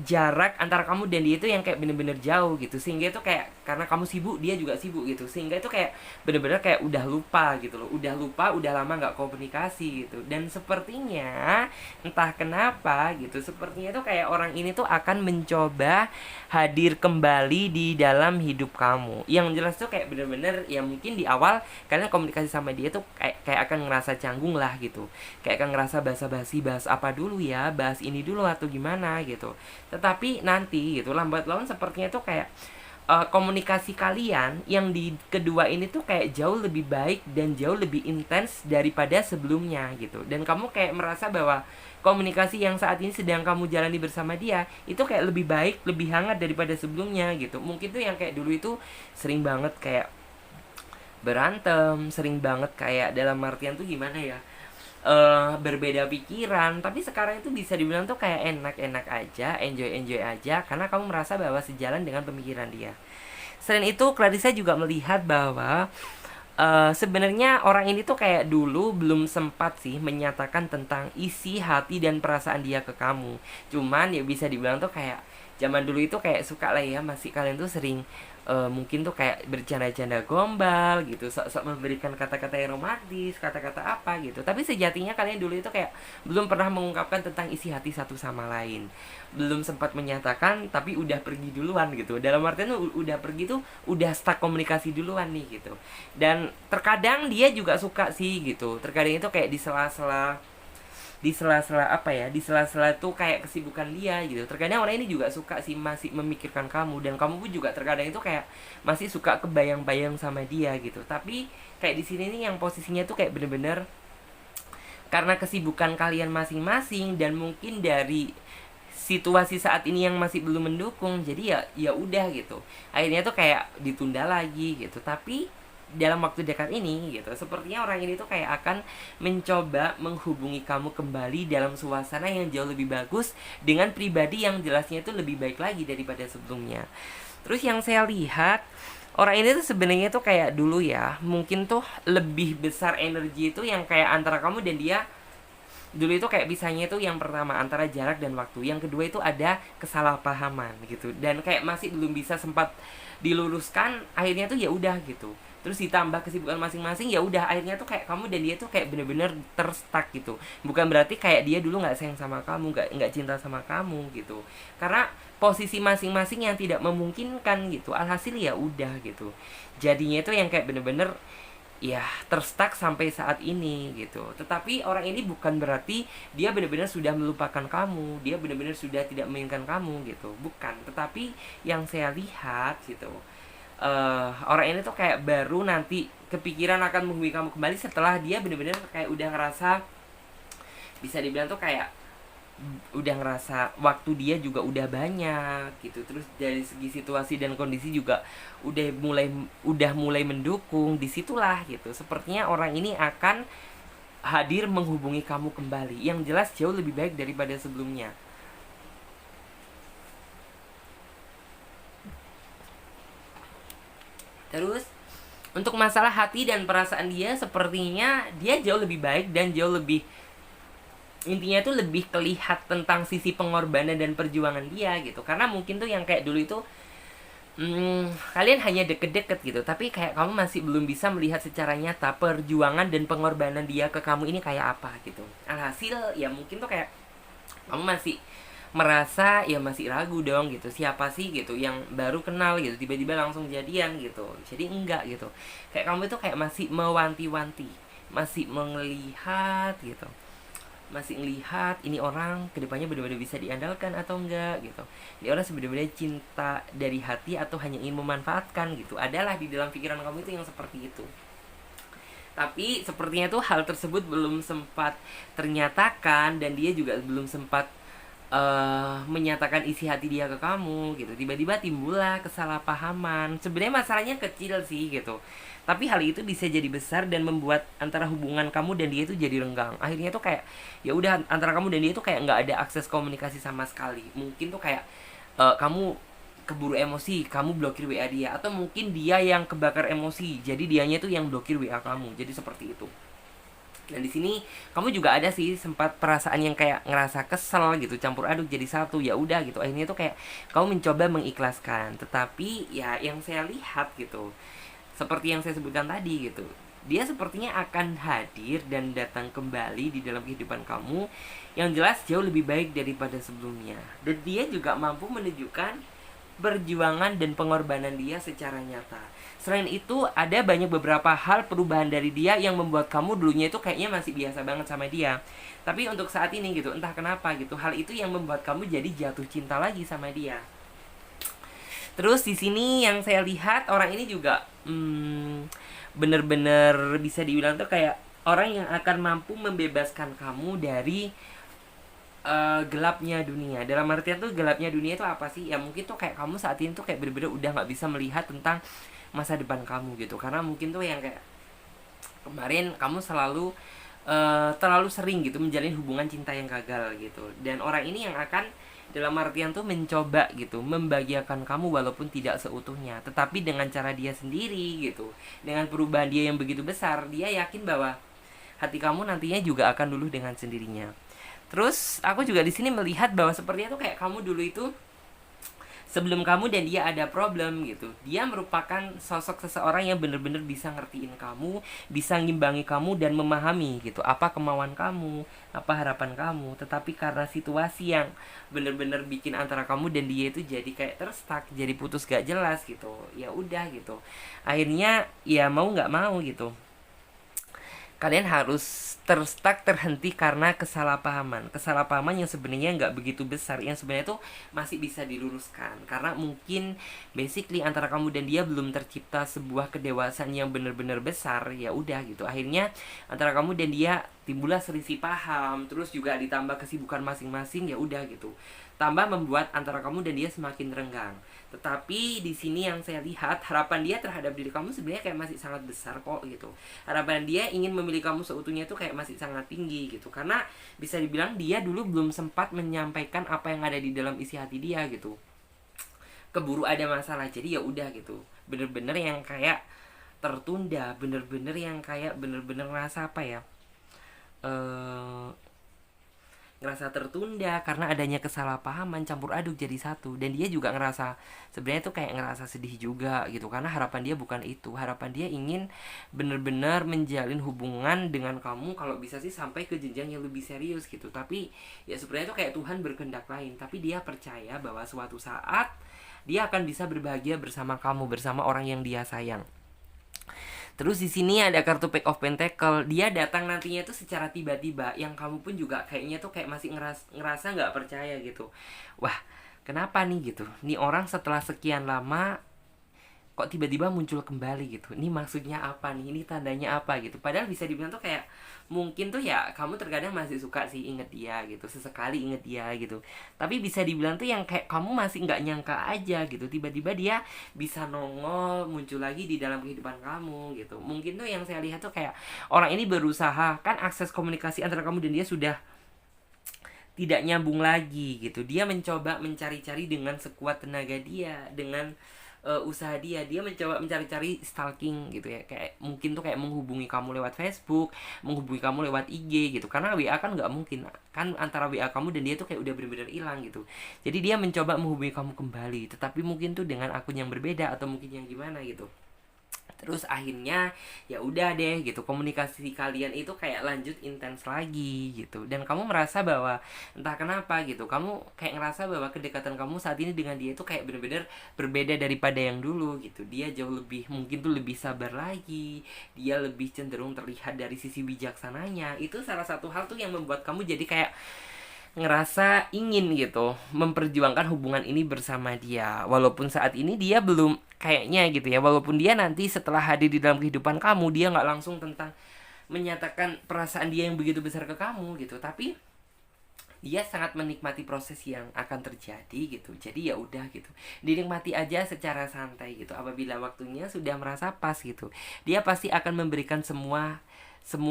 jarak antara kamu dan dia itu yang kayak bener-bener jauh gitu, sehingga itu kayak karena kamu sibuk dia juga sibuk gitu, sehingga itu kayak bener-bener kayak udah lupa gitu loh, udah lama nggak komunikasi gitu. Dan sepertinya entah kenapa gitu, sepertinya itu kayak orang ini tuh akan mencoba hadir kembali di dalam hidup kamu. Yang jelas tuh kayak bener-bener ya mungkin di awal kalian komunikasi sama dia tuh kayak akan ngerasa canggung lah gitu, kayak akan ngerasa basa-basi, bahas apa dulu ya, bahas ini dulu atau gimana gitu. Tetapi nanti gitu lambat laun sepertinya tuh kayak komunikasi kalian yang di kedua ini tuh kayak jauh lebih baik dan jauh lebih intens daripada sebelumnya gitu. Dan kamu kayak merasa bahwa komunikasi yang saat ini sedang kamu jalani bersama dia itu kayak lebih baik, lebih hangat daripada sebelumnya gitu. Mungkin tuh yang kayak dulu itu sering banget kayak berantem, sering banget kayak dalam artian tuh gimana ya, berbeda pikiran, tapi sekarang itu bisa dibilang tuh kayak enak-enak aja, enjoy aja, karena kamu merasa bahwa sejalan dengan pemikiran dia. Selain itu, Clarissa juga melihat bahwa sebenarnya orang ini tuh kayak dulu belum sempat sih menyatakan tentang isi hati dan perasaan dia ke kamu. Cuman ya bisa dibilang tuh kayak zaman dulu itu kayak suka lah ya, masih kalian tuh sering mungkin tuh kayak bercanda-canda gombal gitu, sok-sok memberikan kata-kata yang romantis, kata-kata apa gitu. Tapi sejatinya kalian dulu itu kayak belum pernah mengungkapkan tentang isi hati satu sama lain, belum sempat menyatakan, tapi udah pergi duluan gitu. Dalam artian tuh udah pergi tuh udah stuck komunikasi duluan nih gitu. Dan terkadang dia juga suka sih gitu, terkadang itu kayak di sela-sela apa ya, di sela-sela tuh kayak kesibukan dia gitu. Terkadang orang ini juga suka sih masih memikirkan kamu, dan kamu pun juga terkadang itu kayak masih suka kebayang-bayang sama dia gitu. Tapi kayak di sini nih yang posisinya tuh kayak bener-bener karena kesibukan kalian masing-masing dan mungkin dari situasi saat ini yang masih belum mendukung, jadi ya udah gitu, akhirnya tuh kayak ditunda lagi gitu. Tapi dalam waktu dekat ini gitu, sepertinya orang ini tuh kayak akan mencoba menghubungi kamu kembali dalam suasana yang jauh lebih bagus, dengan pribadi yang jelasnya itu lebih baik lagi daripada sebelumnya. Terus yang saya lihat, orang ini tuh sebenarnya tuh kayak dulu ya, mungkin tuh lebih besar energi itu yang kayak antara kamu dan dia. Dulu itu kayak bisanya itu yang pertama antara jarak dan waktu, yang kedua itu ada kesalahpahaman gitu, dan kayak masih belum bisa sempat diluruskan, akhirnya tuh ya udah gitu. Terus ditambah kesibukan masing-masing, ya udah akhirnya tuh kayak kamu dan dia tuh kayak bener-bener terstuck gitu. Bukan berarti kayak dia dulu nggak sayang sama kamu, nggak cinta sama kamu gitu, karena posisi masing-masing yang tidak memungkinkan gitu. Alhasil ya udah gitu, jadinya itu yang kayak bener-bener ya terstuck sampai saat ini gitu. Tetapi orang ini bukan berarti dia benar-benar sudah melupakan kamu, dia benar-benar sudah tidak menginginkan kamu gitu, bukan. Tetapi yang saya lihat gitu, orang ini tuh kayak baru nanti kepikiran akan menghubungi kamu kembali setelah dia benar-benar kayak udah ngerasa, bisa dibilang tuh kayak udah ngerasa waktu dia juga udah banyak gitu. Terus dari segi situasi dan kondisi juga udah mulai mendukung. Disitulah gitu, sepertinya orang ini akan hadir menghubungi kamu kembali, yang jelas jauh lebih baik daripada sebelumnya. Terus untuk masalah hati dan perasaan dia, sepertinya dia jauh lebih baik dan jauh lebih, intinya tuh lebih kelihat tentang sisi pengorbanan dan perjuangan dia gitu. Karena mungkin tuh yang kayak dulu itu kalian hanya deket-deket gitu, tapi kayak kamu masih belum bisa melihat secara nyata perjuangan dan pengorbanan dia ke kamu ini kayak apa gitu. Alhasil ya mungkin tuh kayak kamu masih merasa ya masih ragu dong gitu, siapa sih gitu yang baru kenal gitu tiba-tiba langsung jadian gitu. Jadi enggak gitu, kayak kamu itu kayak masih mewanti-wanti, masih melihat gitu, masih ngelihat ini orang kedepannya benar-benar bisa diandalkan atau enggak gitu. Ini orang sebenarnya cinta dari hati atau hanya ingin memanfaatkan gitu. Adalah di dalam pikiran kamu itu yang seperti itu. Tapi sepertinya tuh hal tersebut belum sempat ternyatakan, dan dia juga belum sempat menyatakan isi hati dia ke kamu gitu. Tiba-tiba timbullah kesalahpahaman. Sebenarnya masalahnya kecil sih gitu, tapi hal itu bisa jadi besar dan membuat antara hubungan kamu dan dia itu jadi renggang. Akhirnya tuh kayak ya udah, antara kamu dan dia tuh kayak nggak ada akses komunikasi sama sekali. Mungkin tuh kayak kamu keburu emosi, kamu blokir WA dia, atau mungkin dia yang kebakar emosi, jadi dianya tuh yang blokir WA kamu. Jadi seperti itu. Dan di sini kamu juga ada sih sempat perasaan yang kayak ngerasa kesel gitu, campur aduk jadi satu. Ya udah gitu, akhirnya tuh kayak kamu mencoba mengikhlaskan. Tetapi ya yang saya lihat gitu, seperti yang saya sebutkan tadi gitu, dia sepertinya akan hadir dan datang kembali di dalam kehidupan kamu yang jelas jauh lebih baik daripada sebelumnya. Dan dia juga mampu menunjukkan perjuangan dan pengorbanan dia secara nyata. Selain itu, ada banyak beberapa hal perubahan dari dia yang membuat kamu dulunya itu kayaknya masih biasa banget sama dia. Tapi untuk saat ini gitu, entah kenapa gitu, hal itu yang membuat kamu jadi jatuh cinta lagi sama dia. Terus di sini yang saya lihat, orang ini juga bener-bener bisa dibilang tuh kayak orang yang akan mampu membebaskan kamu dari gelapnya dunia. Dalam artian tuh gelapnya dunia itu apa sih? Ya mungkin tuh kayak kamu saat ini tuh kayak bener-bener udah nggak bisa melihat tentang masa depan kamu gitu, karena mungkin tuh yang kayak kemarin kamu selalu terlalu sering gitu menjalin hubungan cinta yang gagal gitu. Dan orang ini yang akan dalam artian tuh mencoba gitu membahagiakan kamu walaupun tidak seutuhnya, tetapi dengan cara dia sendiri gitu. Dengan perubahan dia yang begitu besar, dia yakin bahwa hati kamu nantinya juga akan luluh dengan sendirinya. Terus aku juga di sini melihat bahwa sepertinya tuh kayak kamu dulu itu sebelum kamu dan dia ada problem gitu, dia merupakan sosok seseorang yang benar-benar bisa ngertiin kamu, bisa ngimbangi kamu dan memahami gitu apa kemauan kamu, apa harapan kamu. Tetapi karena situasi yang benar-benar bikin antara kamu dan dia itu jadi kayak terstak, jadi putus gak jelas gitu. Ya udah gitu. Akhirnya ya mau nggak mau gitu, kalian harus terhenti karena kesalahpahaman yang sebenarnya nggak begitu besar, yang sebenarnya tuh masih bisa diluruskan, karena mungkin basically antara kamu dan dia belum tercipta sebuah kedewasaan yang benar-benar besar. Ya udah gitu, akhirnya antara kamu dan dia timbullah selisih paham, terus juga ditambah kesibukan masing-masing. Ya udah gitu, tambah membuat antara kamu dan dia semakin renggang. Tetapi di sini yang saya lihat, harapan dia terhadap diri kamu sebenarnya kayak masih sangat besar kok gitu. Harapan dia ingin memilih kamu seutuhnya itu kayak masih sangat tinggi gitu. Karena bisa dibilang dia dulu belum sempat menyampaikan apa yang ada di dalam isi hati dia gitu. Keburu ada masalah, jadi ya udah gitu. Bener-bener yang kayak tertunda, bener-bener yang kayak bener-bener ngerasa apa ya? Ngerasa tertunda karena adanya kesalahpahaman, campur aduk jadi satu. Dan dia juga ngerasa sebenarnya tuh kayak ngerasa sedih juga gitu, karena harapan dia bukan itu. Harapan dia ingin bener-bener menjalin hubungan dengan kamu, kalau bisa sih sampai ke jenjang yang lebih serius gitu. Tapi ya sebenarnya tuh kayak Tuhan berkehendak lain. Tapi dia percaya bahwa suatu saat dia akan bisa berbahagia bersama kamu, bersama orang yang dia sayang. Terus di sini ada kartu Pack of Pentacle. Dia datang nantinya tuh secara tiba-tiba, yang kamu pun juga kayaknya tuh kayak masih ngerasa nggak percaya gitu. Wah, kenapa nih gitu? Nih orang setelah sekian lama kok tiba-tiba muncul kembali gitu. Ini maksudnya apa nih? Ini tandanya apa gitu? Padahal bisa dibilang tuh kayak mungkin tuh ya kamu terkadang masih suka sih inget dia gitu, sesekali inget dia gitu. Tapi bisa dibilang tuh yang kayak kamu masih nggak nyangka aja gitu. Tiba-tiba dia bisa nongol muncul lagi di dalam kehidupan kamu gitu. Mungkin tuh yang saya lihat tuh kayak orang ini berusaha, kan akses komunikasi antara kamu dan dia sudah tidak nyambung lagi gitu. Dia mencoba mencari-cari dengan sekuat tenaga dia, dengan usaha dia mencoba mencari-cari stalking gitu ya, kayak mungkin tuh kayak menghubungi kamu lewat Facebook, menghubungi kamu lewat IG gitu, karena WA kan nggak mungkin kan antara WA kamu dan dia tuh kayak udah benar-benar hilang gitu. Jadi dia mencoba menghubungi kamu kembali, tetapi mungkin tuh dengan akun yang berbeda atau mungkin yang gimana gitu. Terus akhirnya ya udah deh gitu, komunikasi kalian itu kayak lanjut intens lagi gitu. Dan kamu merasa bahwa entah kenapa gitu, kamu kayak ngerasa bahwa kedekatan kamu saat ini dengan dia itu kayak bener-bener berbeda daripada yang dulu gitu. Dia jauh lebih, mungkin tuh lebih sabar lagi, dia lebih cenderung terlihat dari sisi bijaksananya. Itu salah satu hal tuh yang membuat kamu jadi kayak ngerasa ingin gitu memperjuangkan hubungan ini bersama dia, walaupun saat ini dia belum kayaknya gitu ya, walaupun dia nanti setelah hadir di dalam kehidupan kamu dia nggak langsung tentang menyatakan perasaan dia yang begitu besar ke kamu gitu, tapi dia sangat menikmati proses yang akan terjadi gitu. Jadi ya udah gitu, dinikmati aja secara santai gitu. Apabila waktunya sudah merasa pas gitu, dia pasti akan memberikan semua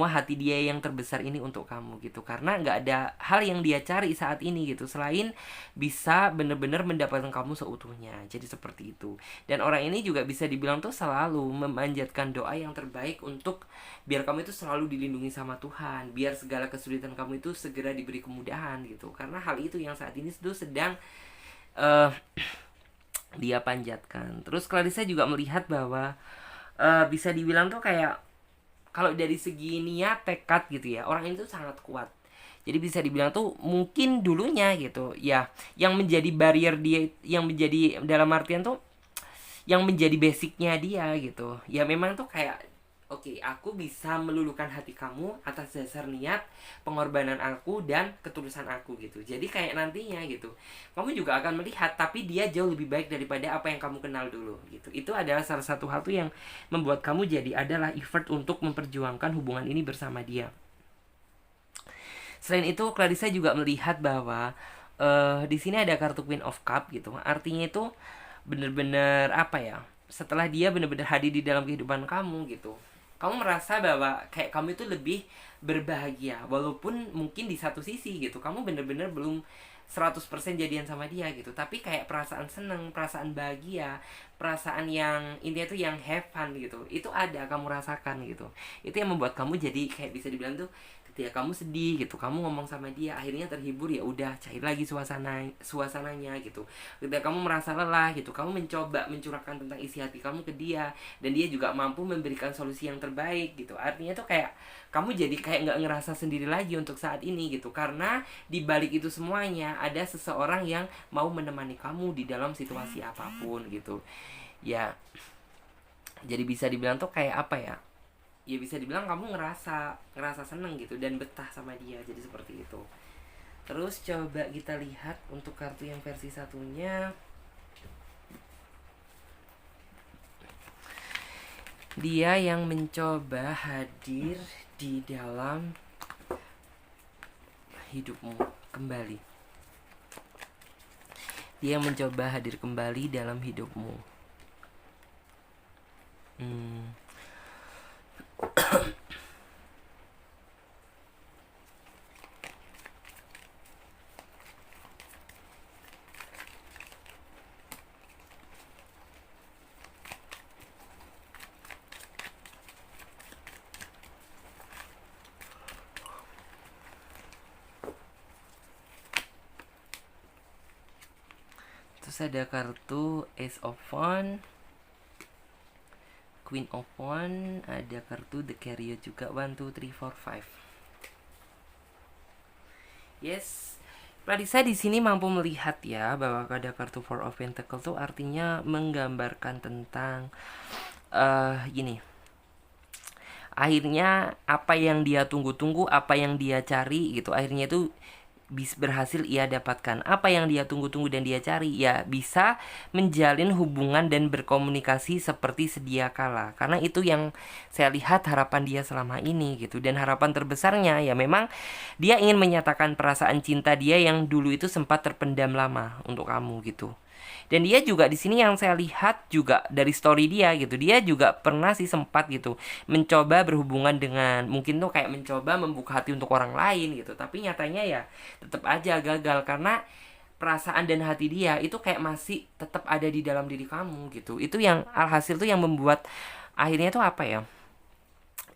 hati dia yang terbesar ini untuk kamu gitu, karena nggak ada hal yang dia cari saat ini gitu selain bisa bener-bener mendapatkan kamu seutuhnya. Jadi seperti itu. Dan orang ini juga bisa dibilang tuh selalu memanjatkan doa yang terbaik untuk biar kamu itu selalu dilindungi sama Tuhan, biar segala kesulitan kamu itu segera diberi kemudahan gitu, karena hal itu yang saat ini itu sedang uh, dia panjatkan. Terus Clarissa juga melihat bahwa bisa dibilang tuh kayak kalau dari segi niat tekad gitu ya, orang itu sangat kuat. Jadi bisa dibilang tuh mungkin dulunya gitu ya, yang menjadi barrier dia, yang menjadi dalam artian tuh yang menjadi basicnya dia gitu ya, memang tuh kayak oke, aku bisa meluluhkan hati kamu atas dasar niat, pengorbanan aku, dan ketulusan aku gitu. Jadi kayak nantinya gitu, kamu juga akan melihat, tapi dia jauh lebih baik daripada apa yang kamu kenal dulu gitu. Itu adalah salah satu hal tuh yang membuat kamu jadi adalah effort untuk memperjuangkan hubungan ini bersama dia. Selain itu, Clarissa juga melihat bahwa di sini ada kartu Queen of Cup gitu. Artinya itu bener-bener apa ya? Setelah dia bener-bener hadir di dalam kehidupan kamu gitu, kamu merasa bahwa kayak kamu itu lebih berbahagia, walaupun mungkin di satu sisi gitu kamu bener-bener belum 100% jadian sama dia gitu, tapi kayak perasaan seneng, perasaan bahagia, perasaan yang intinya tuh yang have fun gitu, itu ada kamu rasakan gitu. Itu yang membuat kamu jadi kayak bisa dibilang tuh ketika kamu sedih gitu, kamu ngomong sama dia akhirnya terhibur, ya udah cair lagi suasananya gitu. Ketika kamu merasa lelah gitu, kamu mencoba mencurahkan tentang isi hati kamu ke dia, dan dia juga mampu memberikan solusi yang terbaik gitu. Artinya tuh kayak kamu jadi kayak nggak ngerasa sendiri lagi untuk saat ini gitu, karena di balik itu semuanya ada seseorang yang mau menemani kamu di dalam situasi apapun gitu ya. Jadi bisa dibilang tuh kayak apa ya, ya bisa dibilang kamu ngerasa ngerasa seneng gitu dan betah sama dia, jadi seperti itu. Terus coba kita lihat untuk kartu yang versi satunya. Dia yang mencoba hadir di dalam hidupmu kembali. Dia yang mencoba hadir kembali dalam hidupmu. Terus ada kartu Ace of Wands, Queen of Wands, ada kartu The Carrier juga, 1, 2, 3, 4, 5. Yes, Clarissa di sini mampu melihat ya bahwa ada kartu Four of Pentacles tuh artinya menggambarkan tentang gini. Akhirnya apa yang dia tunggu-tunggu, apa yang dia cari gitu, akhirnya itu berhasil ia dapatkan. Apa yang dia tunggu-tunggu dan dia cari, ya bisa menjalin hubungan dan berkomunikasi seperti sedia kala, karena itu yang saya lihat harapan dia selama ini gitu. Dan harapan terbesarnya ya memang dia ingin menyatakan perasaan cinta dia yang dulu itu sempat terpendam lama untuk kamu gitu. Dan dia juga di sini yang saya lihat juga dari story dia gitu, dia juga pernah sih sempat gitu mencoba berhubungan dengan, mungkin tuh kayak mencoba membuka hati untuk orang lain gitu, tapi nyatanya ya tetap aja gagal, karena perasaan dan hati dia itu kayak masih tetap ada di dalam diri kamu gitu. Itu yang alhasil tuh yang membuat akhirnya tuh apa ya,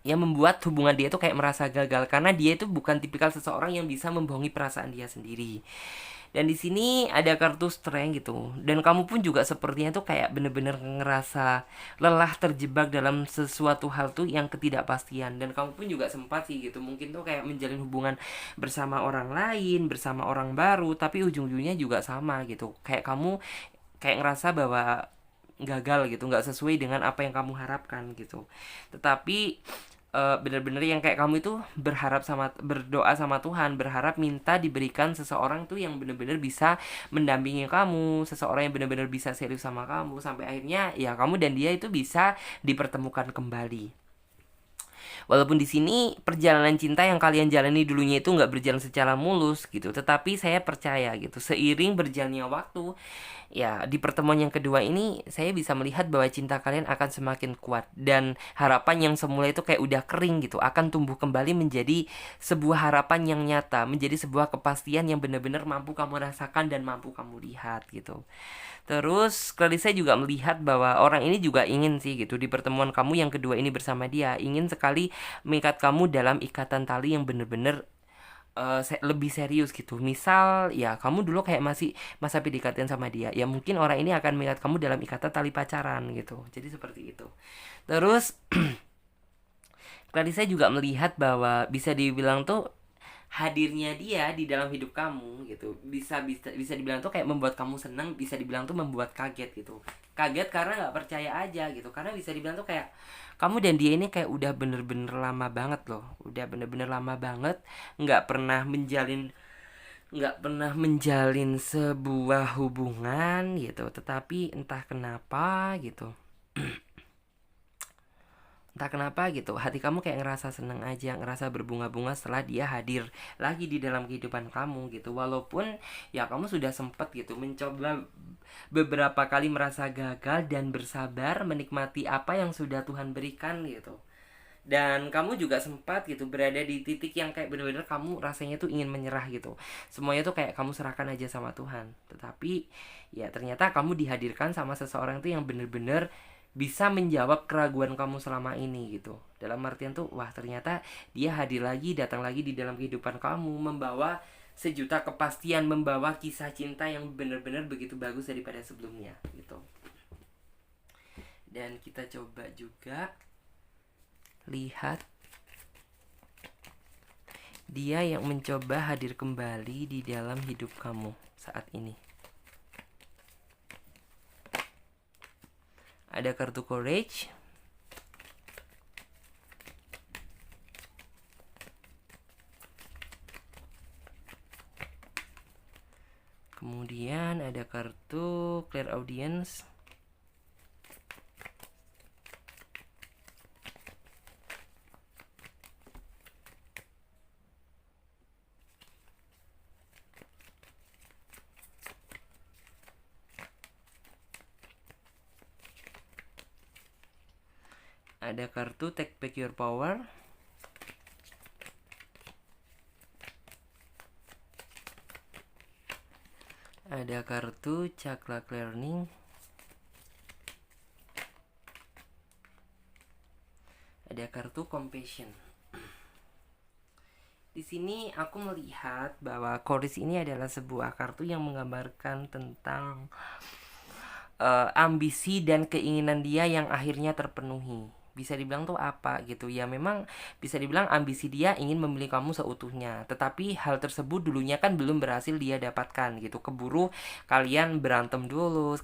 yang membuat hubungan dia tuh kayak merasa gagal, karena dia itu bukan tipikal seseorang yang bisa membohongi perasaan dia sendiri. Dan di sini ada kartu strength gitu. Dan kamu pun juga sepertinya tuh kayak bener-bener ngerasa lelah terjebak dalam sesuatu hal tuh yang ketidakpastian. Dan kamu pun juga sempat sih gitu, mungkin tuh kayak menjalin hubungan bersama orang lain, bersama orang baru, tapi ujung-ujungnya juga sama gitu. Kayak kamu kayak ngerasa bahwa gagal gitu, nggak sesuai dengan apa yang kamu harapkan gitu. Tetapi bener-bener yang kayak kamu itu berdoa sama Tuhan, berharap minta diberikan seseorang tuh yang bener-bener bisa mendampingi kamu, seseorang yang bener-bener bisa serius sama kamu sampai akhirnya ya kamu dan dia itu bisa dipertemukan kembali. Walaupun di sini perjalanan cinta yang kalian jalani dulunya itu nggak berjalan secara mulus gitu, tetapi saya percaya gitu, seiring berjalannya waktu, ya di pertemuan yang kedua ini saya bisa melihat bahwa cinta kalian akan semakin kuat dan harapan yang semula itu kayak udah kering gitu akan tumbuh kembali menjadi sebuah harapan yang nyata, menjadi sebuah kepastian yang benar-benar mampu kamu rasakan dan mampu kamu lihat gitu. Terus kali saya juga melihat bahwa orang ini juga ingin sih gitu di pertemuan kamu yang kedua ini bersama dia, ingin sekali mengikat kamu dalam ikatan tali yang bener-bener lebih serius gitu. Misal ya kamu dulu kayak masih masa PDKT sama dia, ya mungkin orang ini akan mengikat kamu dalam ikatan tali pacaran gitu. Jadi seperti itu. Terus tadi saya juga melihat bahwa bisa dibilang tuh hadirnya dia di dalam hidup kamu gitu bisa bisa bisa dibilang tuh kayak membuat kamu senang, bisa dibilang tuh membuat kaget gitu. Kaget karena nggak percaya aja gitu, karena bisa dibilang tuh kayak kamu dan dia ini kayak udah bener-bener lama banget loh, udah bener-bener lama banget nggak pernah menjalin sebuah hubungan gitu, tetapi entah kenapa gitu, entah kenapa gitu hati kamu kayak ngerasa seneng aja, ngerasa berbunga-bunga setelah dia hadir lagi di dalam kehidupan kamu gitu. Walaupun ya kamu sudah sempet gitu mencoba beberapa kali merasa gagal dan bersabar menikmati apa yang sudah Tuhan berikan gitu. Dan kamu juga sempat gitu berada di titik yang kayak bener-bener kamu rasanya tuh ingin menyerah gitu, semuanya tuh kayak kamu serahkan aja sama Tuhan. Tetapi ya ternyata kamu dihadirkan sama seseorang tuh yang bener-bener bisa menjawab keraguan kamu selama ini gitu. Dalam artian tuh wah ternyata dia hadir lagi, datang lagi di dalam kehidupan kamu, membawa sejuta kepastian, membawa kisah cinta yang benar-benar begitu bagus daripada sebelumnya gitu. Dan kita coba juga lihat dia yang mencoba hadir kembali di dalam hidup kamu saat ini. Ada kartu courage, kemudian ada kartu clear audience, ada kartu take back your power, ada kartu chakra clearing, ada kartu compassion. Di sini aku melihat bahwa chorus ini adalah sebuah kartu yang menggambarkan tentang ambisi dan keinginan dia yang akhirnya terpenuhi. Bisa dibilang tuh apa gitu ya, memang bisa dibilang ambisi dia ingin memilih kamu seutuhnya, tetapi hal tersebut dulunya kan belum berhasil dia dapatkan gitu, keburu kalian berantem dulu,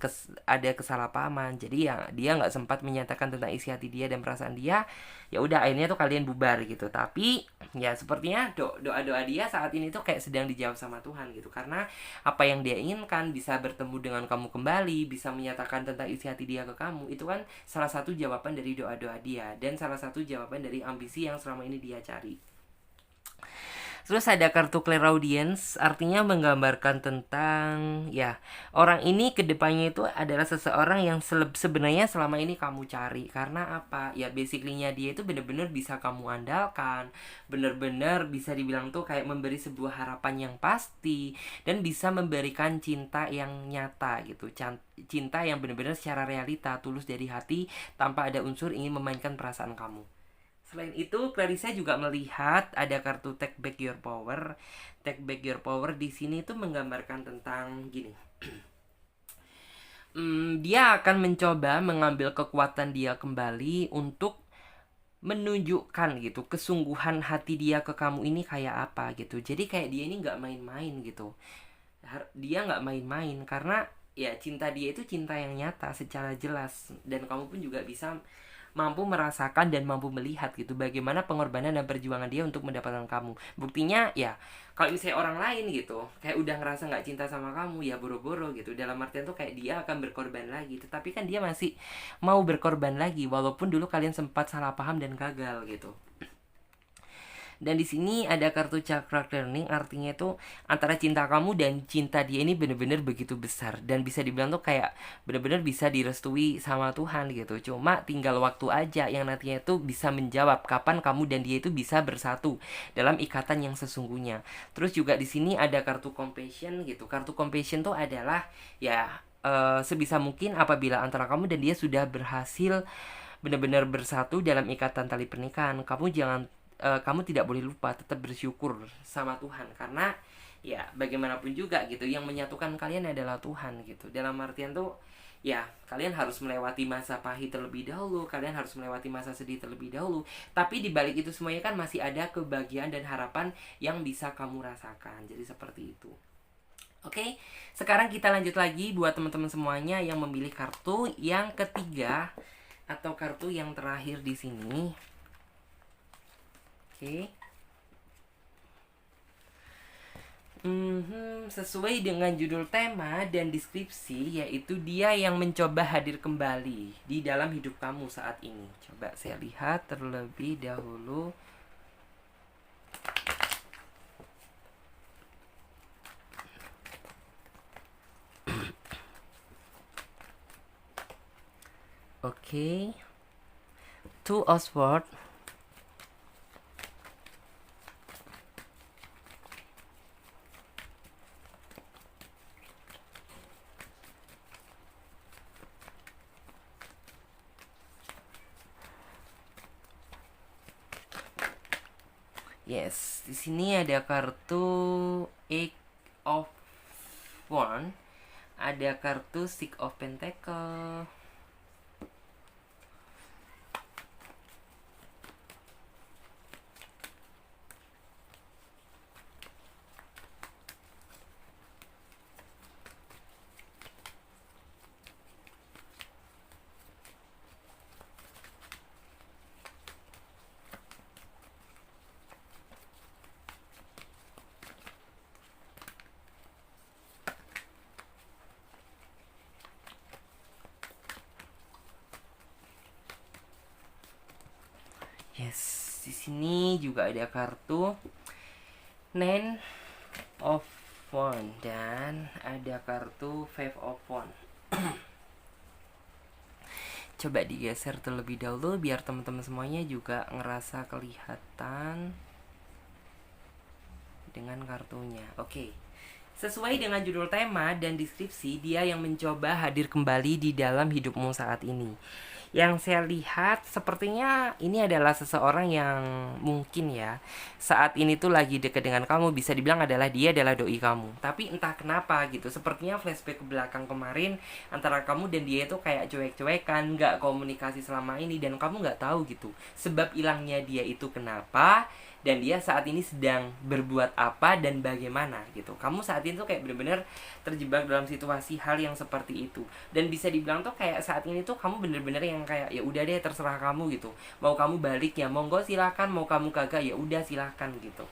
ada kesalahpahaman, jadi ya dia nggak sempat menyatakan tentang isi hati dia dan perasaan dia. Ya udah akhirnya tuh kalian bubar gitu. Tapi ya sepertinya doa-doa dia saat ini tuh kayak sedang dijawab sama Tuhan gitu, karena apa yang dia inginkan, bisa bertemu dengan kamu kembali, bisa menyatakan tentang isi hati dia ke kamu, itu kan salah satu jawaban dari doa-doa dia dan salah satu jawaban dari ambisi yang selama ini dia cari. Terus ada kartu clairaudience, artinya menggambarkan tentang ya orang ini kedepannya itu adalah seseorang yang sebenarnya selama ini kamu cari. Karena apa? Ya basically-nya dia itu benar-benar bisa kamu andalkan, benar-benar bisa dibilang tuh kayak memberi sebuah harapan yang pasti dan bisa memberikan cinta yang nyata gitu. Cinta yang benar-benar secara realita, tulus dari hati tanpa ada unsur ingin memainkan perasaan kamu. Selain itu, Clarissa juga melihat ada kartu Take Back Your Power. Take Back Your Power di sini tuh menggambarkan tentang gini. Dia akan mencoba mengambil kekuatan dia kembali untuk menunjukkan gitu kesungguhan hati dia ke kamu ini kayak apa gitu. Jadi kayak dia ini nggak main-main gitu. Dia nggak main-main karena ya cinta dia itu cinta yang nyata secara jelas, dan kamu pun juga bisa mampu merasakan dan mampu melihat gitu bagaimana pengorbanan dan perjuangan dia untuk mendapatkan kamu. Buktinya ya, kalau misalnya orang lain gitu kayak udah ngerasa nggak cinta sama kamu, ya boro-boro gitu, dalam artian tuh kayak dia akan berkorban lagi, tetapi kan dia masih mau berkorban lagi walaupun dulu kalian sempat salah paham dan gagal gitu. Dan di sini ada kartu chakra clearing, artinya itu antara cinta kamu dan cinta dia ini bener-bener begitu besar, dan bisa dibilang tuh kayak bener-bener bisa direstui sama Tuhan gitu. Cuma tinggal waktu aja yang nantinya itu bisa menjawab kapan kamu dan dia itu bisa bersatu dalam ikatan yang sesungguhnya. Terus juga di sini ada kartu compassion gitu. Kartu compassion tuh adalah ya sebisa mungkin apabila antara kamu dan dia sudah berhasil benar-benar bersatu dalam ikatan tali pernikahan, kamu tidak boleh lupa tetap bersyukur sama Tuhan, karena ya bagaimanapun juga gitu yang menyatukan kalian adalah Tuhan gitu. Dalam artian tuh ya kalian harus melewati masa pahit terlebih dahulu, kalian harus melewati masa sedih terlebih dahulu, tapi di balik itu semuanya kan masih ada kebahagiaan dan harapan yang bisa kamu rasakan. Jadi seperti itu. Oke, sekarang kita lanjut lagi buat teman-teman semuanya yang memilih kartu yang ketiga atau kartu yang terakhir di sini. Oke. Sesuai dengan judul tema dan deskripsi, yaitu dia yang mencoba hadir kembali di dalam hidup kamu saat ini. Coba saya lihat terlebih dahulu. Oke. Two of Swords. Yes, di sini ada kartu Eight of Wands, ada kartu Six of Pentacles. Yes, di sini juga ada kartu Nine of Wands dan ada kartu Five of Wands. Coba digeser terlebih dahulu biar teman-teman semuanya juga ngerasa kelihatan dengan kartunya. Oke. Sesuai dengan judul tema dan deskripsi, dia yang mencoba hadir kembali di dalam hidupmu saat ini. Yang saya lihat sepertinya ini adalah seseorang yang mungkin ya saat ini tuh lagi deket dengan kamu, bisa dibilang dia adalah doi kamu. Tapi entah kenapa gitu, sepertinya flashback ke belakang kemarin antara kamu dan dia itu kayak cuek-cuekan, gak komunikasi selama ini, dan kamu gak tahu gitu sebab hilangnya dia itu kenapa, dan dia saat ini sedang berbuat apa dan bagaimana gitu. Kamu saat ini tuh kayak bener-bener terjebak dalam situasi hal yang seperti itu, dan bisa dibilang tuh kayak saat ini tuh kamu bener-bener yang kayak ya udah deh terserah kamu gitu, mau kamu balik ya monggo silakan, mau kamu kagak ya udah silakan gitu.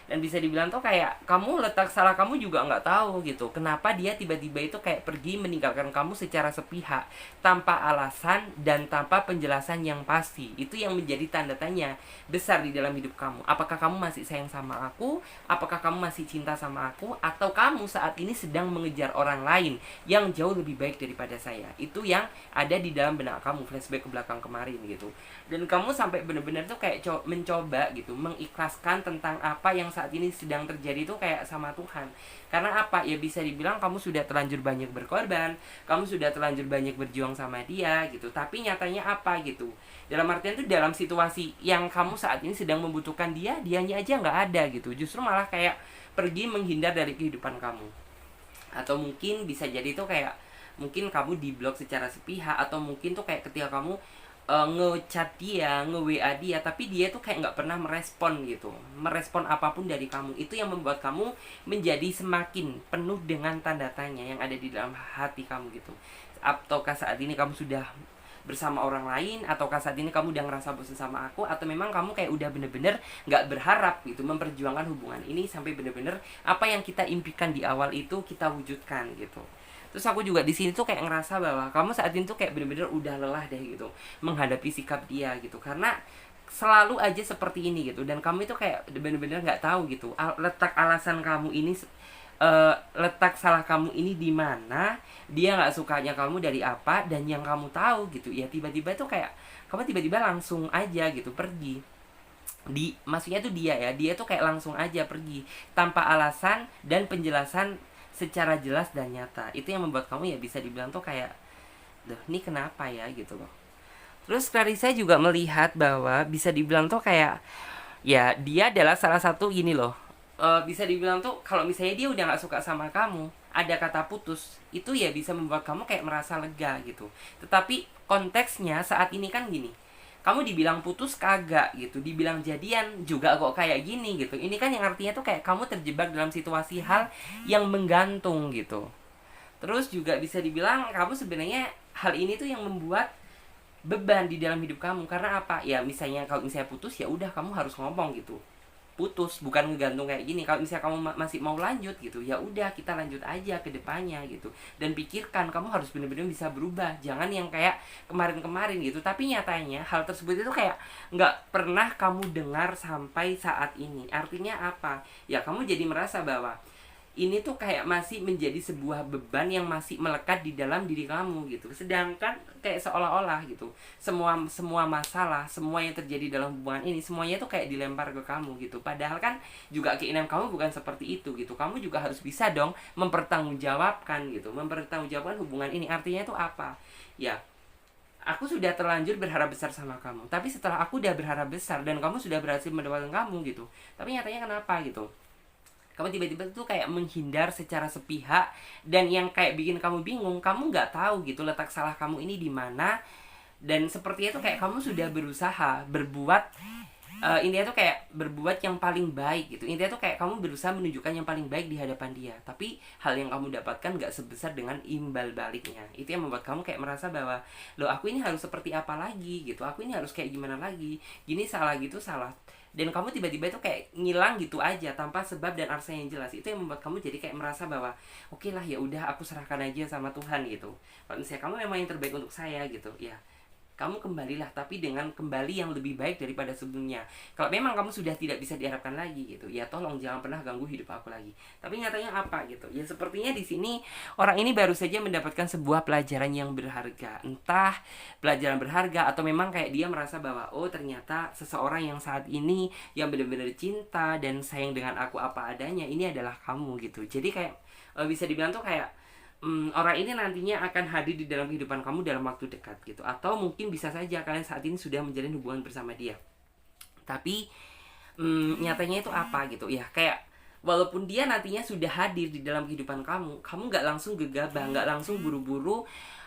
Dan bisa dibilang tuh kayak kamu letak salah kamu juga nggak tahu gitu, kenapa dia tiba-tiba itu kayak pergi meninggalkan kamu secara sepihak tanpa alasan dan tanpa penjelasan yang pasti. Itu yang menjadi tanda tanya besar di dalam hidup kamu. Apakah kamu masih sayang sama aku? Apakah kamu masih cinta sama aku? Atau kamu saat ini sedang mengejar orang lain yang jauh lebih baik daripada saya? Itu yang ada di dalam benak kamu, flashback ke belakang kemarin gitu. Dan kamu sampai benar-benar tuh kayak mencoba gitu mengikhlaskan tentang apa yang saat ini sedang terjadi tuh kayak sama Tuhan. Karena apa? Ya bisa dibilang kamu sudah terlanjur banyak berkorban, kamu sudah terlanjur banyak berjuang sama dia gitu. Tapi nyatanya apa gitu? Dalam artian tuh dalam situasi yang kamu saat ini sedang membutuhkan dia, dianya aja nggak ada gitu. Justru malah kayak pergi menghindar dari kehidupan kamu. Atau mungkin bisa jadi tuh kayak mungkin kamu diblok secara sepihak, atau mungkin tuh kayak ketika kamu ngechat dia, nge-WA dia, tapi dia tuh kayak nggak pernah merespon gitu, merespon apapun dari kamu. Itu yang membuat kamu menjadi semakin penuh dengan tanda tanya yang ada di dalam hati kamu gitu. Ataukah saat ini kamu sudah bersama orang lain, ataukah saat ini kamu udah ngerasa bosan sama aku, atau memang kamu kayak udah bener-bener nggak berharap gitu memperjuangkan hubungan ini sampai bener-bener apa yang kita impikan di awal itu kita wujudkan gitu. Terus aku juga di sini tuh kayak ngerasa bahwa kamu saat ini tuh kayak bener-bener udah lelah deh gitu menghadapi sikap dia gitu, karena selalu aja seperti ini gitu, dan kamu itu kayak bener-bener nggak tahu gitu letak alasan kamu ini, letak salah kamu ini di mana, dia nggak sukanya kamu dari apa, dan yang kamu tahu gitu ya tiba-tiba tuh kayak kamu tiba-tiba langsung aja gitu pergi. Maksudnya tuh dia tuh kayak langsung aja pergi tanpa alasan dan penjelasan secara jelas dan nyata. Itu yang membuat kamu ya bisa dibilang tuh kayak, duh ini kenapa ya gitu loh. Terus Clarissa juga melihat bahwa bisa dibilang tuh kayak, ya dia adalah salah satu gini loh, bisa dibilang tuh kalau misalnya dia udah nggak suka sama kamu, ada kata putus, itu ya bisa membuat kamu kayak merasa lega gitu. Tetapi konteksnya saat ini kan gini, kamu dibilang putus kagak gitu, dibilang jadian juga kok kayak gini gitu. Ini kan yang artinya tuh kayak kamu terjebak dalam situasi hal yang menggantung gitu. Terus juga bisa dibilang kamu sebenarnya hal ini tuh yang membuat beban di dalam hidup kamu. Karena apa? Ya misalnya kalau misalnya putus ya udah kamu harus ngomong gitu. Putus, bukan ngegantung kayak gini. Kalau misalnya kamu masih mau lanjut gitu, ya udah kita lanjut aja ke depannya gitu. Dan pikirkan kamu harus benar-benar bisa berubah. Jangan yang kayak kemarin-kemarin gitu. Tapi nyatanya hal tersebut itu kayak nggak pernah kamu dengar sampai saat ini. Artinya apa? Ya kamu jadi merasa bahwa ini tuh kayak masih menjadi sebuah beban yang masih melekat di dalam diri kamu gitu. Sedangkan kayak seolah-olah gitu semua masalah, semua yang terjadi dalam hubungan ini semuanya tuh kayak dilempar ke kamu gitu. Padahal kan juga keinginan kamu bukan seperti itu gitu. Kamu juga harus bisa dong mempertanggungjawabkan gitu, mempertanggungjawabkan hubungan ini. Artinya itu apa? Ya, aku sudah terlanjur berharap besar sama kamu, tapi setelah aku udah berharap besar dan kamu sudah berhasil mendapatkan kamu gitu, tapi nyatanya kenapa gitu kamu tiba-tiba tuh kayak menghindar secara sepihak, dan yang kayak bikin kamu bingung, kamu nggak tahu gitu letak salah kamu ini di mana. Dan sepertinya tuh kayak kamu sudah berusaha berbuat, intinya tuh kayak berbuat yang paling baik gitu. Intinya tuh kayak kamu berusaha menunjukkan yang paling baik di hadapan dia, tapi hal yang kamu dapatkan nggak sebesar dengan imbal baliknya. Itu yang membuat kamu kayak merasa bahwa, loh aku ini harus seperti apa lagi gitu, aku ini harus kayak gimana lagi, gini salah gitu salah. Dan kamu tiba-tiba itu kayak ngilang gitu aja tanpa sebab dan alasan yang jelas. Itu yang membuat kamu jadi kayak merasa bahwa oke lah ya udah aku serahkan aja sama Tuhan gitu. Kalau misalnya kamu memang yang terbaik untuk saya gitu, ya kamu kembalilah, tapi dengan kembali yang lebih baik daripada sebelumnya. Kalau memang kamu sudah tidak bisa diharapkan lagi gitu, ya tolong jangan pernah ganggu hidup aku lagi. Tapi nyatanya apa gitu? Ya sepertinya di sini orang ini baru saja mendapatkan sebuah pelajaran yang berharga. Entah pelajaran berharga atau memang kayak dia merasa bahwa oh ternyata seseorang yang saat ini yang benar-benar cinta dan sayang dengan aku apa adanya ini adalah kamu gitu. Jadi kayak bisa dibilang tuh kayak orang ini nantinya akan hadir di dalam kehidupan kamu dalam waktu dekat gitu, atau mungkin bisa saja kalian saat ini sudah menjalin hubungan bersama dia. Tapi nyatanya itu apa gitu ya, kayak walaupun dia nantinya sudah hadir di dalam kehidupan kamu, kamu nggak langsung gegabah, nggak langsung buru-buru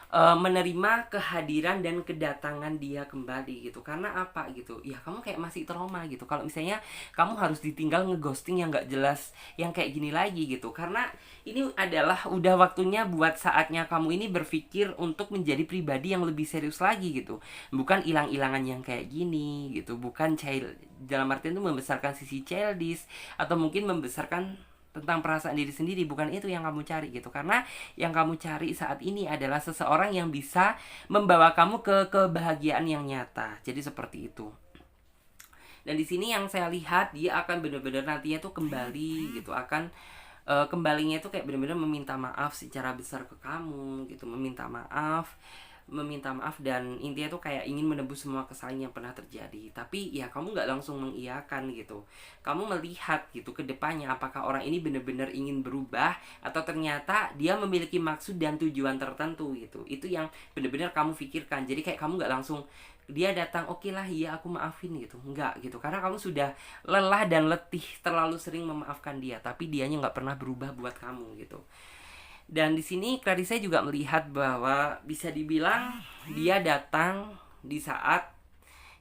menerima kehadiran dan kedatangan dia kembali gitu. Karena apa gitu ya, kamu kayak masih trauma gitu kalau misalnya kamu harus ditinggal ngeghosting yang nggak jelas yang kayak gini lagi gitu. Karena ini adalah udah waktunya buat saatnya kamu ini berpikir untuk menjadi pribadi yang lebih serius lagi gitu, bukan hilang-hilangan yang kayak gini gitu, bukan child dalam artian itu membesarkan sisi childish atau mungkin membesarkan tentang perasaan diri sendiri. Bukan itu yang kamu cari gitu. Karena yang kamu cari saat ini adalah seseorang yang bisa membawa kamu ke kebahagiaan yang nyata. Jadi seperti itu. Dan di sini yang saya lihat dia akan benar-benar nantinya tuh kembali gitu, akan kembalinya itu kayak benar-benar meminta maaf secara besar ke kamu gitu, meminta maaf dan intinya tuh kayak ingin menebus semua kesalahan yang pernah terjadi. Tapi ya kamu nggak langsung mengiyakan gitu, kamu melihat gitu ke depannya apakah orang ini benar-benar ingin berubah atau ternyata dia memiliki maksud dan tujuan tertentu gitu. Itu yang benar-benar kamu pikirkan. Jadi kayak kamu nggak langsung dia datang oke lah iya aku maafin gitu, enggak gitu, karena kamu sudah lelah dan letih terlalu sering memaafkan dia, tapi dianya nggak pernah berubah buat kamu gitu. Dan di sini Clarissa juga melihat bahwa bisa dibilang dia datang di saat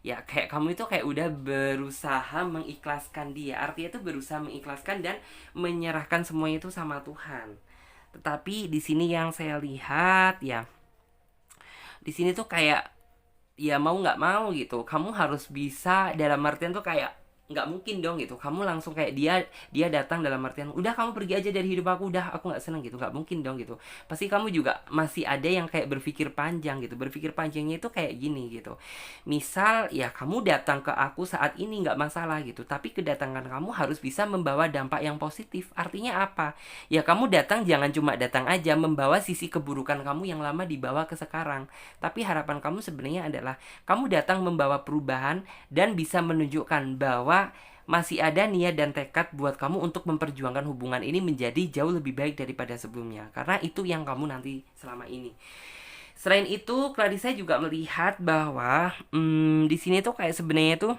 ya kayak kamu itu kayak udah berusaha mengikhlaskan dia. Artinya itu berusaha mengikhlaskan dan menyerahkan semuanya itu sama Tuhan. Tetapi di sini yang saya lihat ya, di sini tuh kayak ya mau nggak mau gitu kamu harus bisa, dalam artian tuh kayak nggak mungkin dong gitu kamu langsung kayak dia datang dalam artian udah kamu pergi aja dari hidup aku, udah aku nggak seneng gitu, nggak mungkin dong gitu. Pasti kamu juga masih ada yang kayak berpikir panjang gitu. Berpikir panjangnya itu kayak gini gitu, misal ya kamu datang ke aku saat ini nggak masalah gitu, tapi kedatangan kamu harus bisa membawa dampak yang positif. Artinya apa? Ya kamu datang jangan cuma datang aja membawa sisi keburukan kamu yang lama dibawa ke sekarang, tapi harapan kamu sebenarnya adalah kamu datang membawa perubahan dan bisa menunjukkan bahwa masih ada niat dan tekad buat kamu untuk memperjuangkan hubungan ini menjadi jauh lebih baik daripada sebelumnya. Karena itu yang kamu nanti selama ini. Selain itu, Clarissa juga melihat bahwa di sini tuh kayak sebenarnya tuh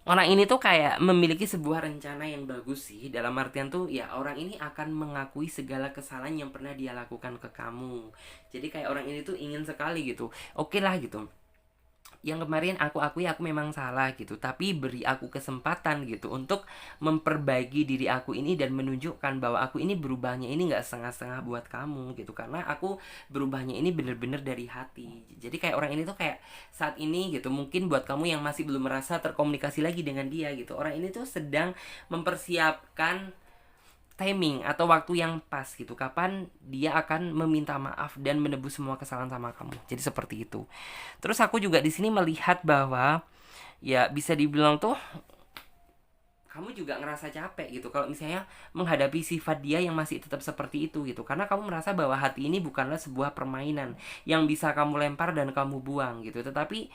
orang ini tuh kayak memiliki sebuah rencana yang bagus sih. Dalam artian tuh ya orang ini akan mengakui segala kesalahan yang pernah dia lakukan ke kamu. Jadi kayak orang ini tuh ingin sekali gitu. Oke lah gitu, yang kemarin aku akui aku memang salah gitu, tapi beri aku kesempatan gitu untuk memperbaiki diri aku ini dan menunjukkan bahwa aku ini berubahnya ini nggak setengah-setengah buat kamu gitu, karena aku berubahnya ini bener-bener dari hati. Jadi kayak orang ini tuh kayak saat ini gitu, mungkin buat kamu yang masih belum merasa terkomunikasi lagi dengan dia gitu, orang ini tuh sedang mempersiapkan timing atau waktu yang pas gitu, kapan dia akan meminta maaf dan menebus semua kesalahan sama kamu. Jadi seperti itu. Terus aku juga di sini melihat bahwa ya bisa dibilang tuh kamu juga ngerasa capek gitu kalau misalnya menghadapi sifat dia yang masih tetap seperti itu gitu, karena kamu merasa bahwa hati ini bukanlah sebuah permainan yang bisa kamu lempar dan kamu buang gitu, tetapi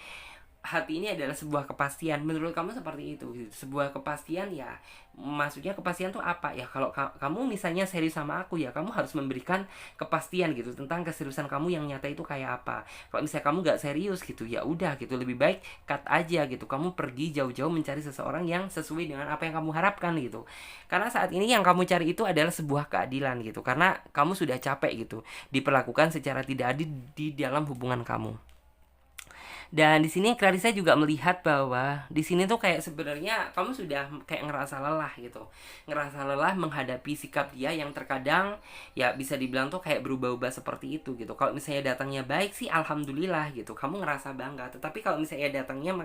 hati ini adalah sebuah kepastian. Menurut kamu seperti itu gitu. Sebuah kepastian ya, maksudnya kepastian tuh apa ya, kalau kamu misalnya serius sama aku ya kamu harus memberikan kepastian gitu tentang keseriusan kamu yang nyata itu kayak apa. Kalau misalnya kamu gak serius gitu ya udah gitu, lebih baik cut aja gitu, kamu pergi jauh-jauh mencari seseorang yang sesuai dengan apa yang kamu harapkan gitu. Karena saat ini yang kamu cari itu adalah sebuah keadilan gitu, karena kamu sudah capek gitu diperlakukan secara tidak adil di dalam hubungan kamu. Dan di sini Clarissa juga melihat bahwa di sini tuh kayak sebenarnya kamu sudah kayak ngerasa lelah gitu. Ngerasa lelah menghadapi sikap dia yang terkadang ya bisa dibilang tuh kayak berubah-ubah seperti itu gitu. Kalau misalnya datangnya baik sih alhamdulillah gitu. Kamu ngerasa bangga. Tetapi kalau misalnya datangnya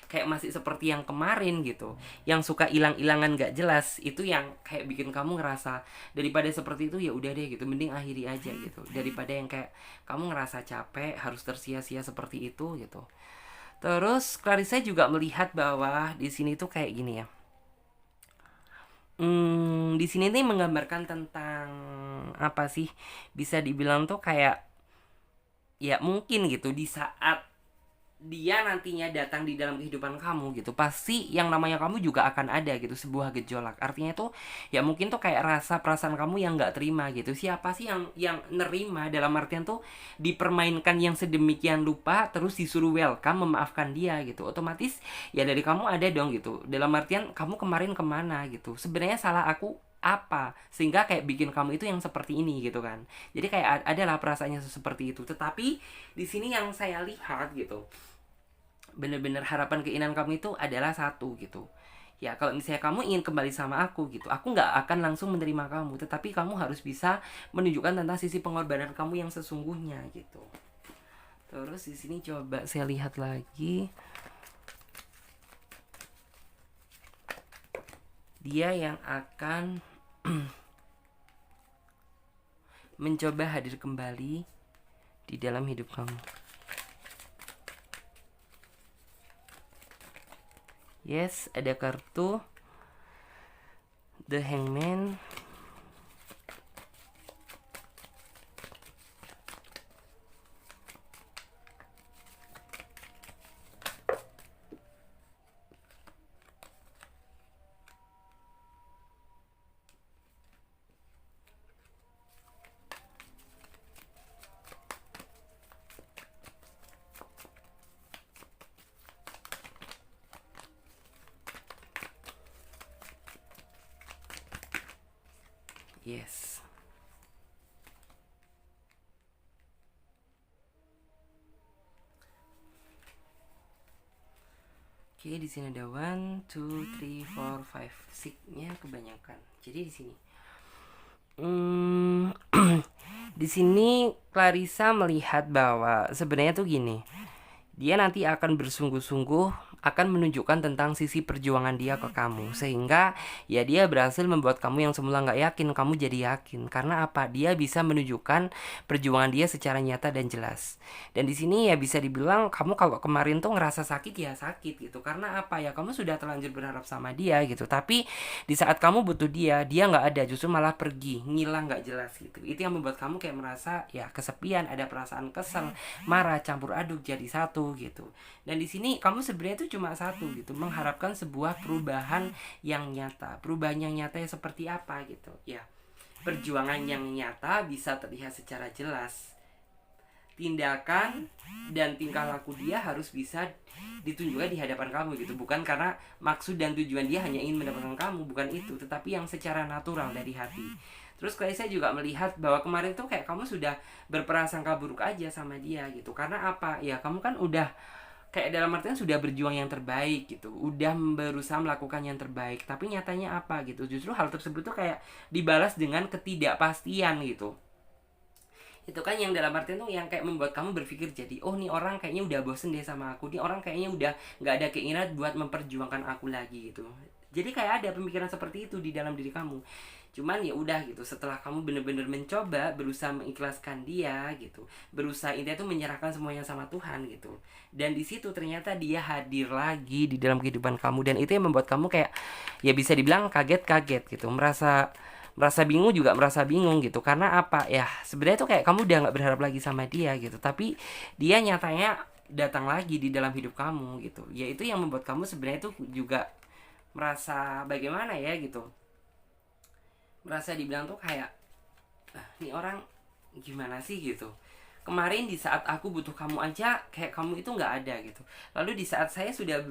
kayak masih seperti yang kemarin gitu, yang suka hilang-hilangan gak jelas, itu yang kayak bikin kamu ngerasa daripada seperti itu ya udah deh gitu, mending akhiri aja gitu. Daripada yang kayak kamu ngerasa capek harus tersia-sia seperti itu gitu. Terus Clarissa juga melihat bahwa di sini tuh kayak gini ya. Di sini nih menggambarkan tentang apa sih? Bisa dibilang tuh kayak ya mungkin gitu di saat dia nantinya datang di dalam kehidupan kamu gitu, pasti yang namanya kamu juga akan ada gitu sebuah gejolak. Artinya itu ya mungkin tuh kayak rasa perasaan kamu yang nggak terima gitu. Siapa sih yang nerima, dalam artian tuh dipermainkan yang sedemikian rupa terus disuruh welcome memaafkan dia gitu. Otomatis ya dari kamu ada dong gitu, dalam artian kamu kemarin kemana gitu, sebenarnya salah aku apa sehingga kayak bikin kamu itu yang seperti ini gitu kan. Jadi kayak adalah perasaannya seperti itu. Tetapi di sini yang saya lihat gitu, bener-bener harapan keinginan kamu itu adalah satu gitu. Ya kalau misalnya kamu ingin kembali sama aku gitu, aku nggak akan langsung menerima kamu, tetapi kamu harus bisa menunjukkan tentang sisi pengorbanan kamu yang sesungguhnya gitu. Terus di sini coba saya lihat lagi, dia yang akan mencoba hadir kembali di dalam hidup kamu. Yes, ada kartu The Hangman. Yes. Oke, di sini ada 1, 2, 3, 4, 5, 6-nya kebanyakan. Jadi di sini. Di sini Clarissa melihat bahwa sebenarnya tuh gini. dia nanti akan bersungguh-sungguh akan menunjukkan tentang sisi perjuangan dia ke kamu, sehingga ya dia berhasil membuat kamu yang semula nggak yakin, kamu jadi yakin. Karena apa? Dia bisa menunjukkan perjuangan dia secara nyata dan jelas. Dan di sini ya bisa dibilang kamu kalau kemarin tuh ngerasa sakit ya sakit gitu. Karena apa ya? Kamu sudah terlanjur berharap sama dia gitu. Tapi di saat kamu butuh dia, dia nggak ada, justru malah pergi, ngilang nggak jelas gitu. Itu yang membuat kamu kayak merasa ya kesepian, ada perasaan kesel, marah, campur aduk jadi satu gitu. Dan di sini kamu sebenarnya itu cuma satu gitu, mengharapkan sebuah perubahan yang nyata. Perubahan yang nyata ya seperti apa gitu ya. Perjuangan yang nyata bisa terlihat secara jelas. Tindakan dan tingkah laku dia harus bisa ditunjukkan di hadapan kamu gitu. Bukan karena maksud dan tujuan dia hanya ingin mendapatkan kamu, bukan itu, tetapi yang secara natural dari hati. Terus kayak saya juga melihat bahwa kemarin tuh kayak kamu sudah berprasangka buruk aja sama dia gitu. Karena apa? Ya kamu kan udah kayak dalam artian sudah berjuang yang terbaik gitu, udah berusaha melakukan yang terbaik, tapi nyatanya apa gitu, justru hal tersebut tuh kayak dibalas dengan ketidakpastian gitu. Itu kan yang dalam artian tuh yang kayak membuat kamu berpikir jadi, oh nih orang kayaknya udah bosen deh sama aku, nih orang kayaknya udah nggak ada keinginan buat memperjuangkan aku lagi gitu. Jadi kayak ada pemikiran seperti itu di dalam diri kamu. Cuman ya udah gitu, setelah kamu bener-bener mencoba berusaha mengikhlaskan dia gitu, berusaha intinya tuh menyerahkan semuanya sama Tuhan gitu, dan di situ ternyata dia hadir lagi di dalam kehidupan kamu, dan itu yang membuat kamu kayak ya bisa dibilang kaget-kaget gitu, merasa merasa bingung, juga merasa bingung gitu. Karena apa ya, sebenarnya tuh kayak kamu udah nggak berharap lagi sama dia gitu, tapi dia nyatanya datang lagi di dalam hidup kamu gitu. Ya itu yang membuat kamu sebenarnya tuh juga merasa bagaimana ya gitu, merasa dibilang tuh kayak nih orang gimana sih gitu. Kemarin di saat aku butuh kamu aja kayak kamu itu nggak ada gitu, lalu di saat saya sudah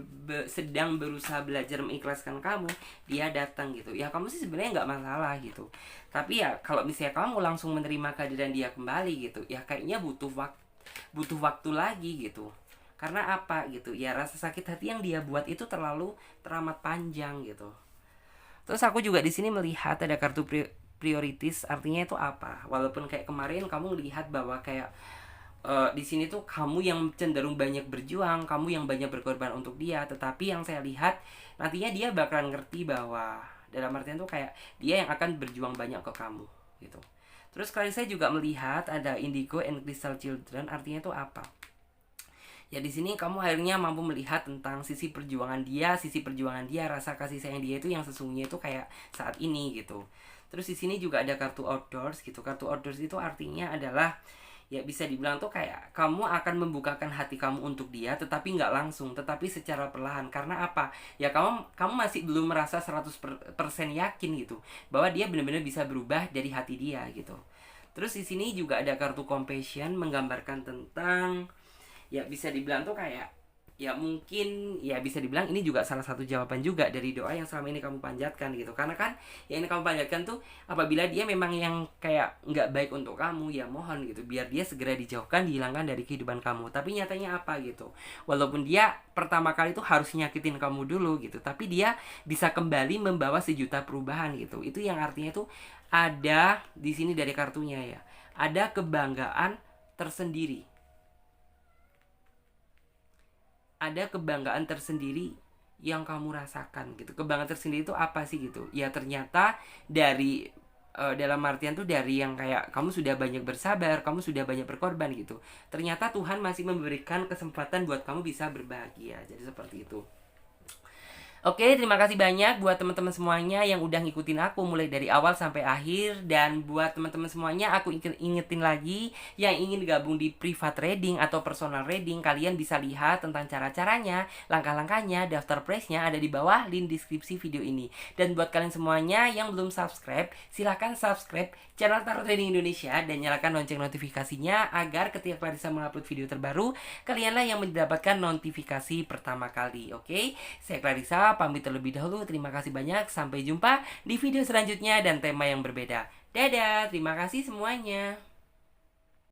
sedang berusaha belajar mengikhlaskan kamu, dia datang gitu. Ya kamu sih sebenarnya nggak masalah gitu, tapi ya kalau misalnya kamu langsung menerima kehadiran dia kembali gitu, ya kayaknya butuh waktu lagi gitu. Karena apa gitu ya, rasa sakit hati yang dia buat itu terlalu teramat panjang gitu. Terus aku juga di sini melihat ada kartu prioritas, artinya itu apa? Walaupun kayak kemarin kamu melihat bahwa kayak di sini tuh kamu yang cenderung banyak berjuang, kamu yang banyak berkorban untuk dia, tetapi yang saya lihat nantinya dia bakalan ngerti bahwa dalam artian tuh kayak dia yang akan berjuang banyak ke kamu gitu. Terus kali saya juga melihat ada Indigo and Crystal Children, artinya itu apa? Ya di sini kamu akhirnya mampu melihat tentang sisi perjuangan dia, rasa kasih sayang dia itu yang sesungguhnya itu kayak saat ini gitu. Terus di sini juga ada kartu outdoors gitu. Kartu outdoors itu artinya adalah ya bisa dibilang tuh kayak kamu akan membukakan hati kamu untuk dia, tetapi nggak langsung, tetapi secara perlahan. Karena apa? Ya kamu masih belum merasa 100% yakin gitu bahwa dia benar-benar bisa berubah dari hati dia gitu. Terus di sini juga ada kartu compassion, menggambarkan tentang ya bisa dibilang tuh kayak ya mungkin ya bisa dibilang ini juga salah satu jawaban juga dari doa yang selama ini kamu panjatkan gitu. Karena kan yang ini kamu panjatkan tuh apabila dia memang yang kayak nggak baik untuk kamu, ya mohon gitu biar dia segera dijauhkan, dihilangkan dari kehidupan kamu. Tapi nyatanya apa gitu, walaupun dia pertama kali tuh harus nyakitin kamu dulu gitu, tapi dia bisa kembali membawa sejuta perubahan gitu. Itu yang artinya tuh ada di sini dari kartunya ya, ada kebanggaan tersendiri, ada kebanggaan tersendiri yang kamu rasakan gitu. Kebanggaan tersendiri itu apa sih gitu? Ya ternyata dari dalam artian tuh dari yang kayak kamu sudah banyak bersabar, kamu sudah banyak berkorban gitu. Ternyata Tuhan masih memberikan kesempatan buat kamu bisa berbahagia. Jadi seperti itu. Oke, terima kasih banyak buat teman-teman semuanya yang udah ngikutin aku mulai dari awal sampai akhir. Dan buat teman-teman semuanya, aku ingetin lagi yang ingin gabung di private reading atau personal reading, kalian bisa lihat tentang cara-caranya, langkah-langkahnya, daftar price-nya ada di bawah link deskripsi video ini. Dan buat kalian semuanya yang belum subscribe, silahkan subscribe channel Tarot Trading Indonesia dan nyalakan lonceng notifikasinya agar ketika Clarissa mengupload video terbaru, kalianlah yang mendapatkan notifikasi pertama kali. Oke, saya Clarissa pamit terlebih dahulu. Terima kasih banyak. Sampai jumpa di video selanjutnya dan tema yang berbeda. Dadah, terima kasih semuanya.